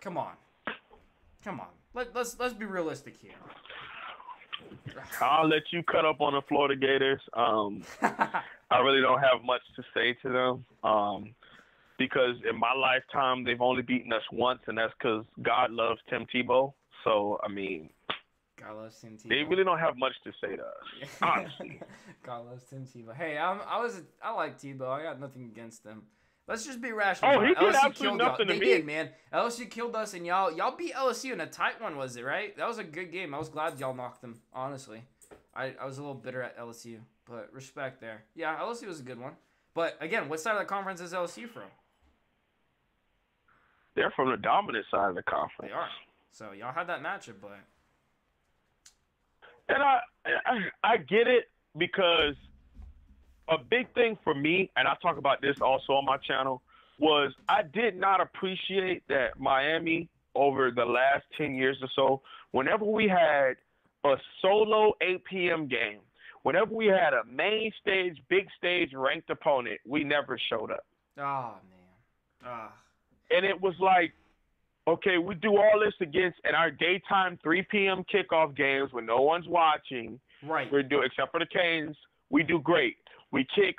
Come on. Let's be realistic here. I'll let you cut up on the Florida Gators. I really don't have much to say to them because in my lifetime they've only beaten us once, and that's because God loves Tim Tebow. So I mean, God loves Tim Tebow. They really don't have much to say to us, honestly. God loves Tim Tebow. Hey, I like Tebow. I got nothing against them. Let's just be rational. Oh, he did LSU absolutely nothing to me. They did, man. LSU killed us, and y'all beat LSU in a tight one, was it, right? That was a good game. I was glad y'all knocked them, honestly. I was a little bitter at LSU, but respect there. Yeah, LSU was a good one. But, again, what side of the conference is LSU from? They're from the dominant side of the conference. They are. So, y'all had that matchup, but... And I get it because a big thing for me, and I talk about this also on my channel, was I did not appreciate that Miami over the last 10 years or so, whenever we had a solo 8 p.m. game. Whenever we had a main stage, big stage ranked opponent, we never showed up. Oh, man. And it was like, okay, we do all this against in our daytime 3 p.m. kickoff games when no one's watching. Right. We do, except for the Canes, we do great. We kick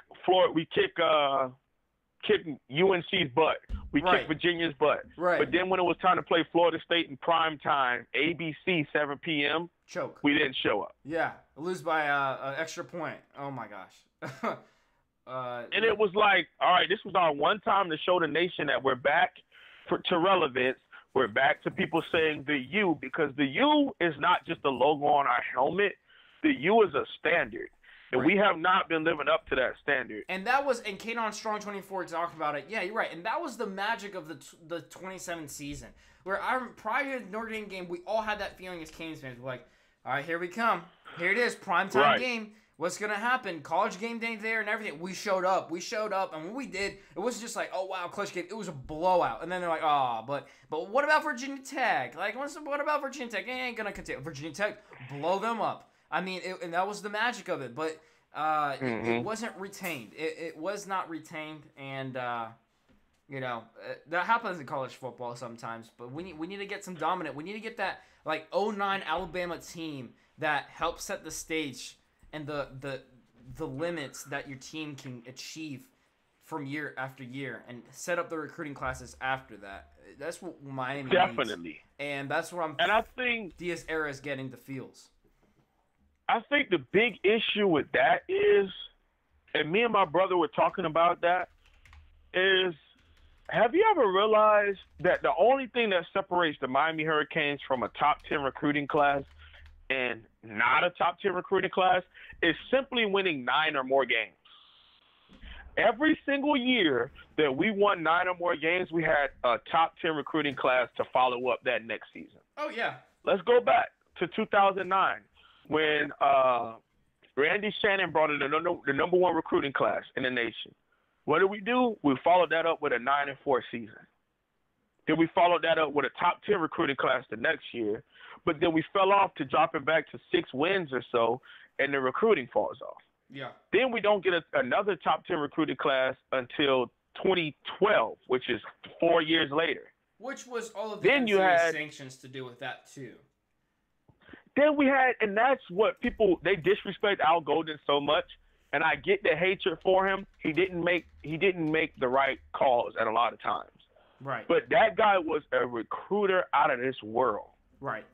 UNC's butt. We kick Virginia's butt. Right. But then when it was time to play Florida State in prime time, ABC 7 p.m., choke. We didn't show up. Yeah, lose by an extra point. Oh my gosh. And it was like, all right, this was our one time to show the nation that we're back to relevance. We're back to people saying the U, because the U is not just a logo on our helmet. The U is a standard. And we have not been living up to that standard. And that was, and Kanon Strong 24 talked about it. Yeah, you're right. And that was the magic of the 27th season. Where prior to the Notre Dame game, we all had that feeling as Canes fans. We're like, all right, here we come. Here it is, primetime game. What's going to happen? College game day there and everything. We showed up. And when we did, it wasn't just like, oh, wow, clutch game. It was a blowout. And then they're like, oh, but what about Virginia Tech? Like, what about Virginia Tech? It ain't going to continue. Virginia Tech, blow them up. I mean, and that was the magic of it. But it wasn't retained. It was not retained. And, that happens in college football sometimes. But we need to get some dominant. We need to get that, like, 09 Alabama team that helps set the stage and the limits that your team can achieve from year after year, and set up the recruiting classes after that. That's what Miami definitely needs. And that's what I think Diaz era is getting the feels. I think the big issue with that is, and me and my brother were talking about that, is have you ever realized that the only thing that separates the Miami Hurricanes from a top 10 recruiting class and not a top 10 recruiting class is simply winning 9 or more games? Every single year that we won 9 or more games, we had a top 10 recruiting class to follow up that next season. Oh, yeah. Let's go back to 2009 when Randy Shannon brought in the number 1 recruiting class in the nation. What did we do? We followed that up with a 9-4 season. Then we followed that up with a top 10 recruiting class the next year. But then we fell off to dropping back to 6 wins or so, and the recruiting falls off. Yeah. Then we don't get another top 10 recruiting class until 2012, which is 4 years later. Which was all of the sanctions to do with that, too. Then we had, and that's what they disrespect Al Golden so much, and I get the hatred for him. He didn't make the right calls at a lot of times. Right. But that guy was a recruiter out of this world. Right.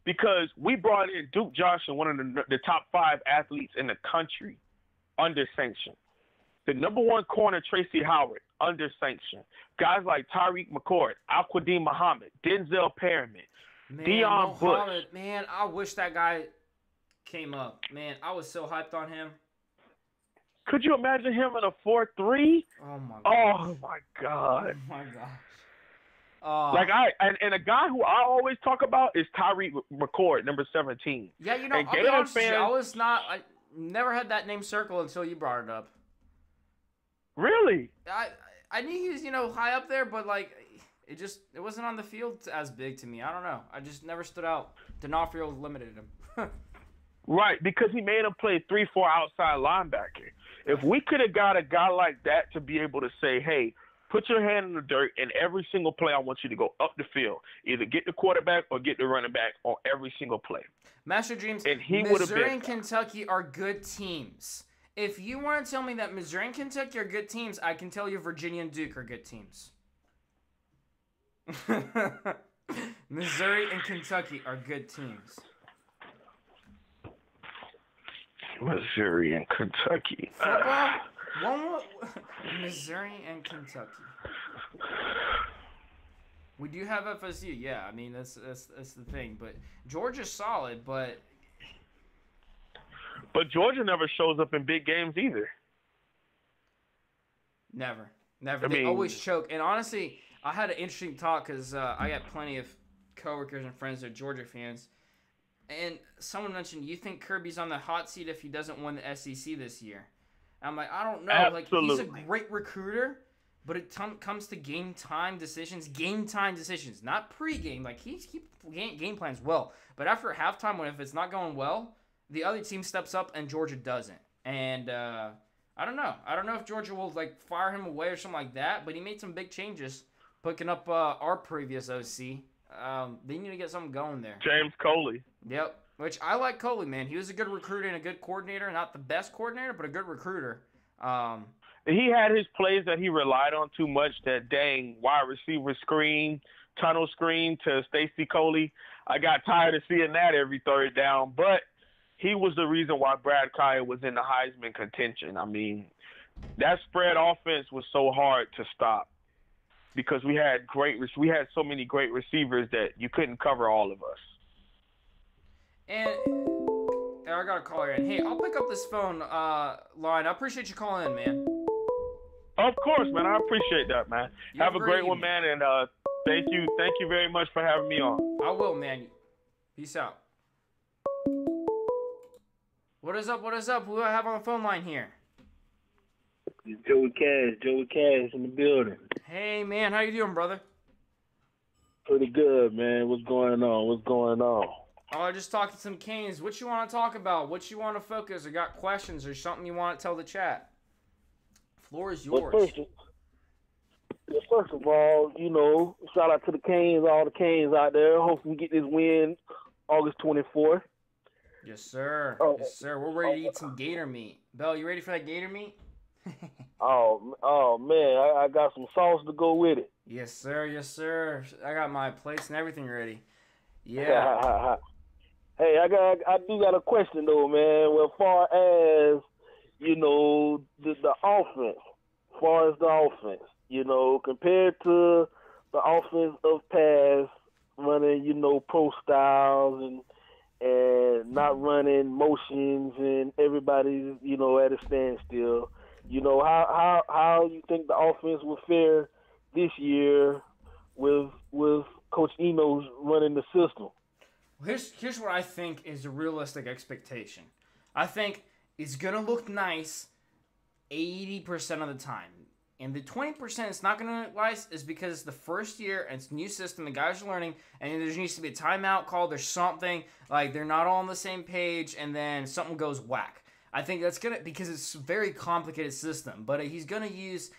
Because we brought in Duke Johnson, one of the top 5 athletes in the country, under sanction. The number 1 corner, Tracy Howard, under sanction. Guys like Tyreek McCord, Al-Qadim Muhammad, Denzel Perriman, Deion Bush. Man, I wish that guy came up. Man, I was so hyped on him. Could you imagine him in a 4-3? Oh, my God. Oh, my God. Oh, my gosh. And a guy who I always talk about is Tyreek McCord, number 17. Yeah, I'll be honest with you, I never had that name circled until you brought it up. Really? I knew he was, high up there, but it wasn't on the field as big to me. I don't know. I just never stood out. D'Onofrio limited him. Right, because he made him play 3-4 outside linebacker. If we could have got a guy like that to be able to say, hey, put your hand in the dirt, and every single play I want you to go up the field. Either get the quarterback or get the running back on every single play. Master Dreams, and Missouri and Kentucky are good teams. If you want to tell me that Missouri and Kentucky are good teams, I can tell you Virginia and Duke are good teams. Missouri and Kentucky are good teams. Missouri and Kentucky. Football? Missouri and Kentucky. We do have FSU, yeah. I mean, that's the thing. But Georgia's solid, but Georgia never shows up in big games either. Never. They always choke. And honestly, I had an interesting talk because I got plenty of coworkers and friends that are Georgia fans. And someone mentioned, you think Kirby's on the hot seat if he doesn't win the SEC this year? I'm like, I don't know. Absolutely. He's a great recruiter, But it comes to game time decisions, not pre-game. Like, he game plans well. But after halftime, if it's not going well, the other team steps up and Georgia doesn't. And I don't know. I don't know if Georgia will, like, fire him away or something like that. But he made some big changes, picking up our previous OC. They need to get something going there. James Coley. Yep. Which I like Coley, man. He was a good recruiter and a good coordinator. Not the best coordinator, but a good recruiter. He had his plays that he relied on too much. That dang wide receiver screen, tunnel screen to Stacy Coley. I got tired of seeing that every third down. But he was the reason why Brad Kaya was in the Heisman contention. I mean, that spread offense was so hard to stop because we had so many great receivers that you couldn't cover all of us. And I got a caller in. Hey, I'll pick up this phone line. I appreciate you calling in, man. Of course, man. I appreciate that, man. Have a great one, man. And thank you very much for having me on. I will, man. Peace out. What is up? Who do I have on the phone line here? It's Joey Cash in the building. Hey, man. How you doing, brother? Pretty good, man. What's going on? Oh, I just talked to some Canes. What you want to talk about? What you want to focus? Or got questions or something you want to tell the chat? Floor is yours. First of all, shout out to the Canes, all the Canes out there. Hope we get this win August 24th. Yes, sir. Yes, sir. We're ready to eat some gator meat. Bell, you ready for that gator meat? oh man, I got some sauce to go with it. Yes, sir. I got my plates and everything ready. Yeah. Hey, I do got a question though, man. Well, as far as the offense, compared to the offense of past running, pro styles and not running motions and everybody's, at a standstill. How you think the offense will fare this year with Coach Enos running the system? Here's what I think is a realistic expectation. I think it's going to look nice 80% of the time. And the 20% it's not going to look nice is because it's the first year and it's a new system. The guys are learning and there needs to be a timeout call. There's something like they're not all on the same page and then something goes whack. I think that's going to, because it's a very complicated system. But he's going to use,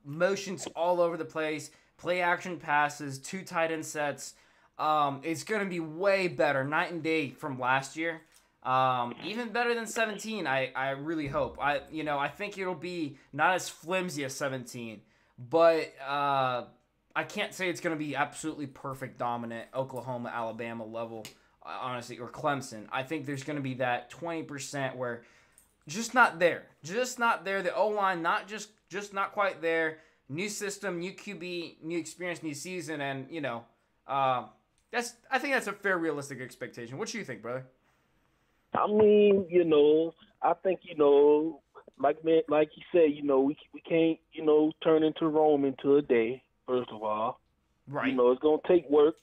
motions all over the place, play action passes, 2 tight end sets. It's going to be way better, night and day from last year. Even better than 17, I really hope. I think it'll be not as flimsy as 17, but I can't say it's going to be absolutely perfect, dominant Oklahoma, Alabama level, honestly, or Clemson. I think there's going to be that 20% where just not there. The O-line, just not quite there. New system, new QB, new experience, new season, and, I think that's a fair, realistic expectation. What do you think, brother? I mean, I think, like you said, we can't, turn into Rome into a day, first of all. Right. It's going to take work.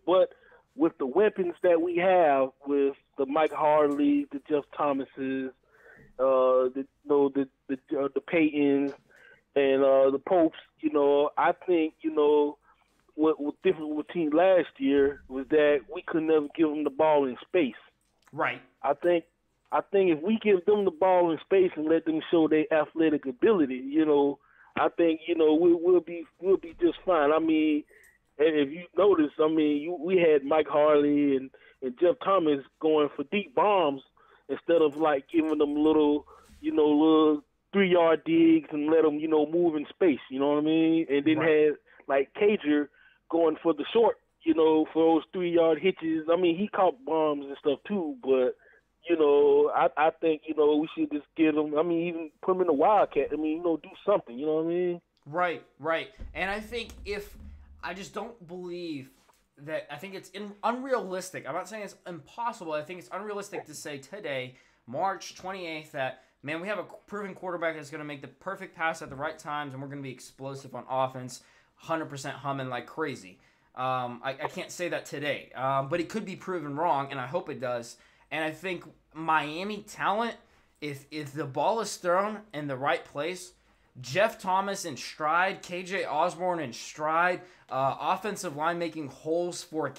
But with the weapons that we have, with the Mike Harley, the Jeff Thomases, the Paytons, and the Popes, I think, what different with the team last year was that we could never give them the ball in space. Right. I think if we give them the ball in space and let them show their athletic ability, I think we'll be just fine. I mean, if you notice, we had Mike Harley and Jeff Thomas going for deep bombs instead of like giving them little 3-yard digs and let them move in space. You know what I mean? And then had like Cager going for the short, for those 3-yard hitches. I mean, he caught bombs and stuff too, but, I think, we should just get him, even put him in the Wildcat. Do something, you know what I mean? Right. And I think I just don't believe that, I think it's unrealistic. I'm not saying it's impossible. I think it's unrealistic to say today, March 28th, that, man, we have a proven quarterback that's going to make the perfect pass at the right times, and we're going to be explosive on offense, 100% humming like crazy. I can't say that today, but it could be proven wrong, and I hope it does. And I think Miami talent, if the ball is thrown in the right place, Jeff Thomas in stride, KJ Osborne in stride, offensive line making holes for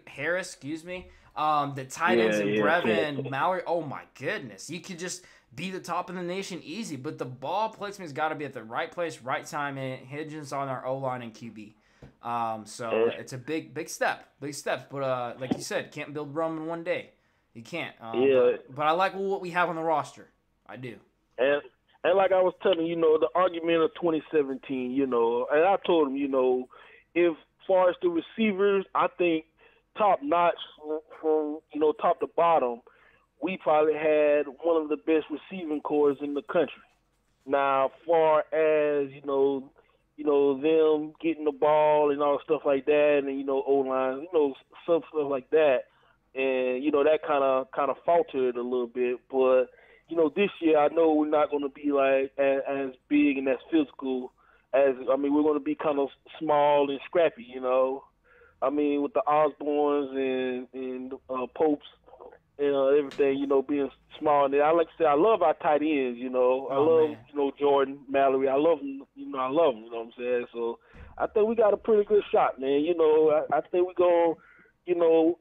Harris, the tight ends in Brevin and Mallory. Oh my goodness, you could just be the top in the nation easy, but the ball placement's got to be at the right place, right time, and it hinges on our O-line and QB. So it's a big step, but like you said, can't build Rome in one day. You can't. But I like what we have on the roster. I do. And like I was telling you, the argument of 2017, and I told him, if far as the receivers, I think top notch from top to bottom, we probably had one of the best receiving corps in the country. Now, far as them getting the ball and all stuff like that, and O-line, some stuff like that, and that kind of faltered a little bit. But this year I know we're not going to be like as big and as physical as we're going to be kind of small and scrappy. With the Osborns and Popes and everything, being small. And I like to say I love our tight ends. I love Jordan, Mallory. I love them. I love them. You know what I'm saying? So I think we got a pretty good shot, man. I think we're going.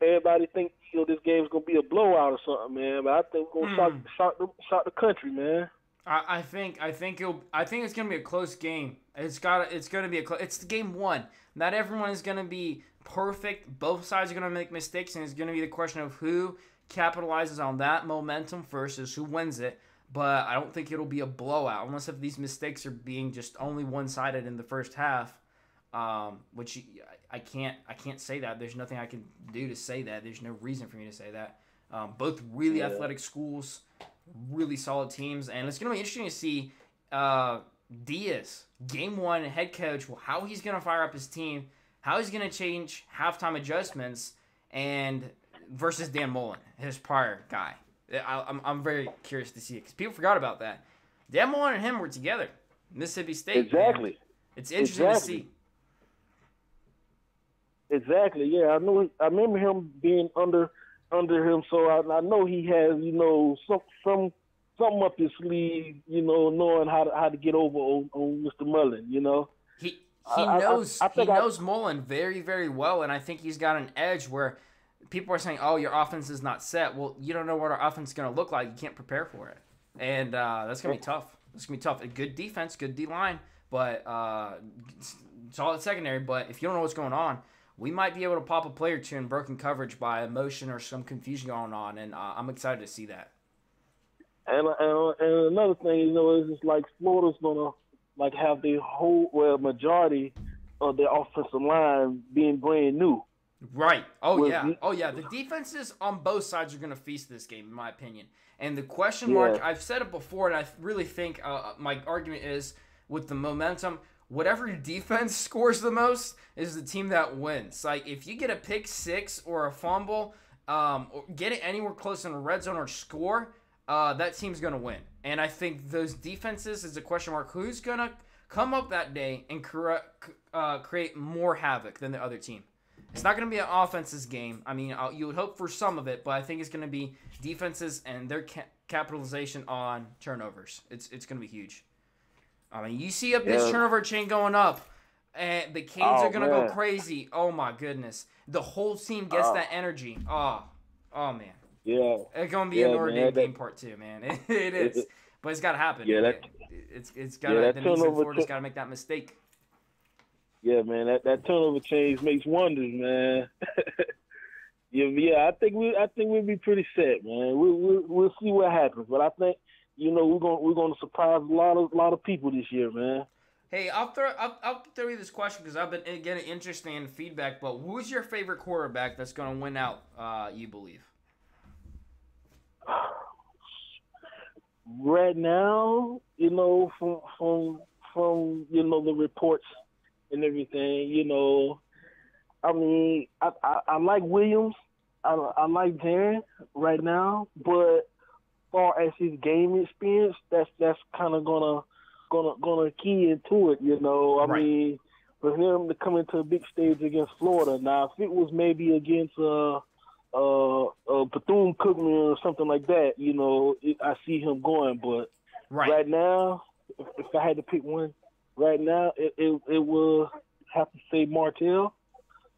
Everybody think this game's gonna be a blowout or something, man. But I think we're gonna shock the country, man. I think it's gonna be a close game. It's gonna be it's game one. Not everyone is gonna be perfect. Both sides are gonna make mistakes, and it's gonna be the question of who capitalizes on that momentum versus who wins it. But I don't think it'll be a blowout unless if these mistakes are being just only one-sided in the first half. Which I can't say that. There's nothing I can do to say that. There's no reason for me to say that. Both really athletic schools, really solid teams, and it's going to be interesting to see Diaz, game one head coach, how he's going to fire up his team, how he's going to change halftime adjustments, and versus Dan Mullen, his prior guy. I'm very curious to see it because people forgot about that. Dan Mullen and him were together, Mississippi State. Exactly. Man. It's interesting to see. Exactly. Yeah, I remember him being under him, so I know he has something up his sleeve, knowing how to get over on Mr. Mullen. He knows Mullen very, very well, and I think he's got an edge where people are saying, "Oh, your offense is not set." Well, you don't know what our offense is going to look like. You can't prepare for it, and that's going to be tough. It's going to be tough. A good defense, good D line, but solid secondary. But if you don't know what's going on, we might be able to pop a play or two in broken coverage by emotion or some confusion going on, and I'm excited to see that. And another thing, is just like Florida's gonna have the majority of their offensive line being brand new. Right. Oh yeah. The defenses on both sides are gonna feast this game, in my opinion. And the question mark, I've said it before, and I really think my argument is with the momentum. Whatever your defense scores the most is the team that wins. Like, if you get a pick six or a fumble, or get it anywhere close in a red zone or score, that team's going to win. And I think those defenses is a question mark. Who's going to come up that day and create more havoc than the other team? It's not going to be an offense's game. I mean, you would hope for some of it, but I think it's going to be defenses and their capitalization on turnovers. It's going to be huge. I mean, you see this turnover chain going up, and the Canes are going to go crazy. Oh, my goodness. The whole team gets that energy. Oh, man. Yeah. It's going to be a Notre Dame game part two, man. It is. But it's got to happen. Yeah, it's got to. Florida's got to make that mistake. Yeah, man. That turnover change makes wonders, man. I think we'll be pretty set, man. We'll see what happens, but I think we're going to surprise a lot of people this year, man. Hey, I'll throw you this question because I've been getting interesting feedback. But who's your favorite quarterback that's going to win out? You believe? Right now, from the reports and everything, I mean, I like Williams. I like Darren right now, but far as his game experience, that's kind of gonna key into it. I mean, for him to come into a big stage against Florida. Now, if it was maybe against Bethune-Cookman or something like that, I see him going. But right now, if I had to pick one right now, it will have to say Martell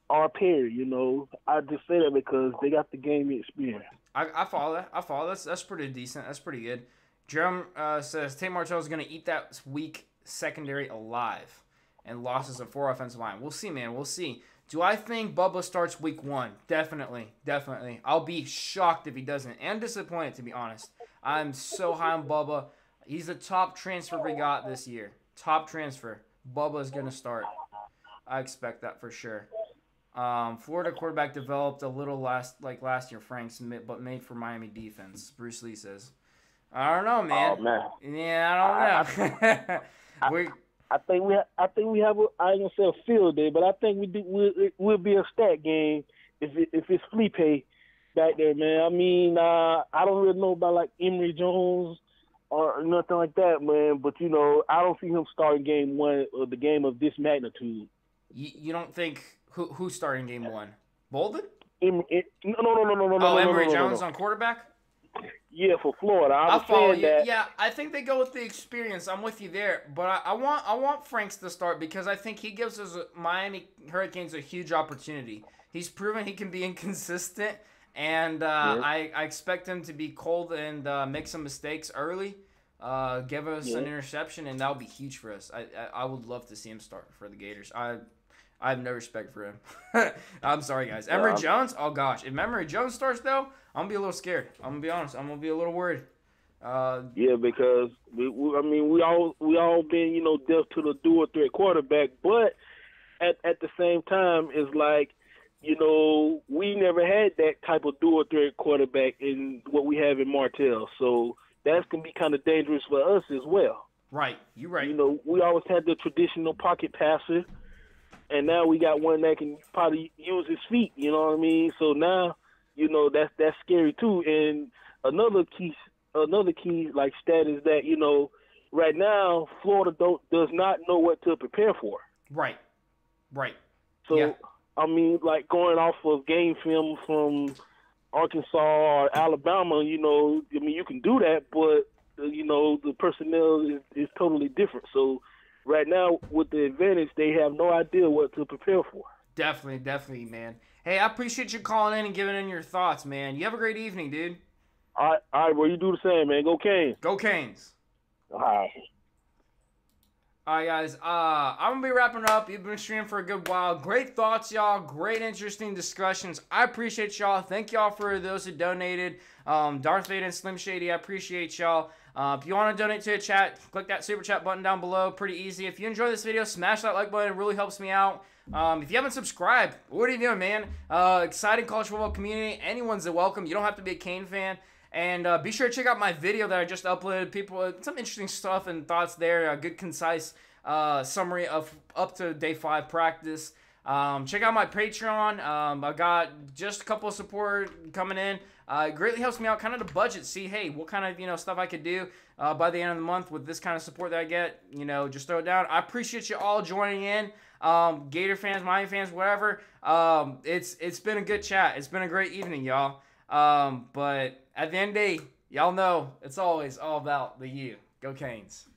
or Perry. You know, I just say that because they got the game experience. I follow that. I follow. That's pretty decent. That's pretty good. Jerome says Tate Martell is going to eat that weak secondary alive and losses of 4 offensive line. We'll see, man. We'll see. Do I think Bubba starts week 1? Definitely. Definitely. I'll be shocked if he doesn't, and disappointed, to be honest. I'm so high on Bubba. He's the top transfer we got this year. Top transfer. Bubba is going to start. I expect that for sure. Florida quarterback developed a little last year, Franks, but made for Miami defense. Bruce Lee says. I don't know, man. Oh man. Yeah, I don't know. I think we have I ain't gonna say a field day, but I think we'll be a stat game if it's Felipe back there, man. I mean, I don't really know about like Emory Jones or nothing like that, man. But you know, I don't see him starting game 1 or the game of this magnitude. You don't think who's starting game 1? Bolden? No. Oh, Emory Jones on quarterback? Yeah, for Florida. I'll follow you. Yeah, I think they go with the experience. I'm with you there, but I want Franks to start because I think he gives us Miami Hurricanes a huge opportunity. He's proven he can be inconsistent, and I expect him to be cold and make some mistakes early, give us an interception, and that would be huge for us. I would love to see him start for the Gators. I have no respect for him. I'm sorry, guys. Emory Jones? Oh, gosh. If Emory Jones starts, though, I'm going to be a little scared. I'm going to be honest. I'm going to be a little worried. Yeah, because, we all been, you know, deaf to the dual threat quarterback. But at the same time, it's like, you know, we never had that type of dual threat quarterback in what we have in Martell. So that's going to be kind of dangerous for us as well. Right. You're right. You know, we always had the traditional pocket passer. And now we got one that can probably use his feet, you know what I mean? So now, you know, that's scary too. And another key like stat is that, you know, right now Florida does not know what to prepare for. Right. So yeah. I mean, like going off of game film from Arkansas or Alabama, you know, I mean you can do that, but you know, the personnel is totally different. So right now, with the advantage, they have no idea what to prepare for. Definitely, man. Hey, I appreciate you calling in and giving in your thoughts, man. You have a great evening, dude. All right, well, you do the same, man. Go Canes. Go Canes. All right. All right, guys. I'm going to be wrapping up. You've been streaming for a good while. Great thoughts, y'all. Great, interesting discussions. I appreciate y'all. Thank y'all for those who donated. Darth Vader and Slim Shady, I appreciate y'all. If you want to donate to a chat, click that super chat button down below. Pretty easy. If you enjoy this video, smash that like button. It really helps me out. If you haven't subscribed, what are you doing, man? Exciting college football community. Anyone's welcome. You don't have to be a Cane fan. And be sure to check out my video that I just uploaded. People, some interesting stuff and thoughts there. A good, concise summary of up to day 5 practice. Check out my Patreon. I got just a couple of support coming in. It greatly helps me out, kind of the budget. See, hey, what kind of stuff I could do by the end of the month with this kind of support that I get. Just throw it down. I appreciate you all joining in. Gator fans, Miami fans, whatever. It's been a good chat. It's been a great evening, y'all. But at the end of the day, y'all know it's always all about the U. Go Canes.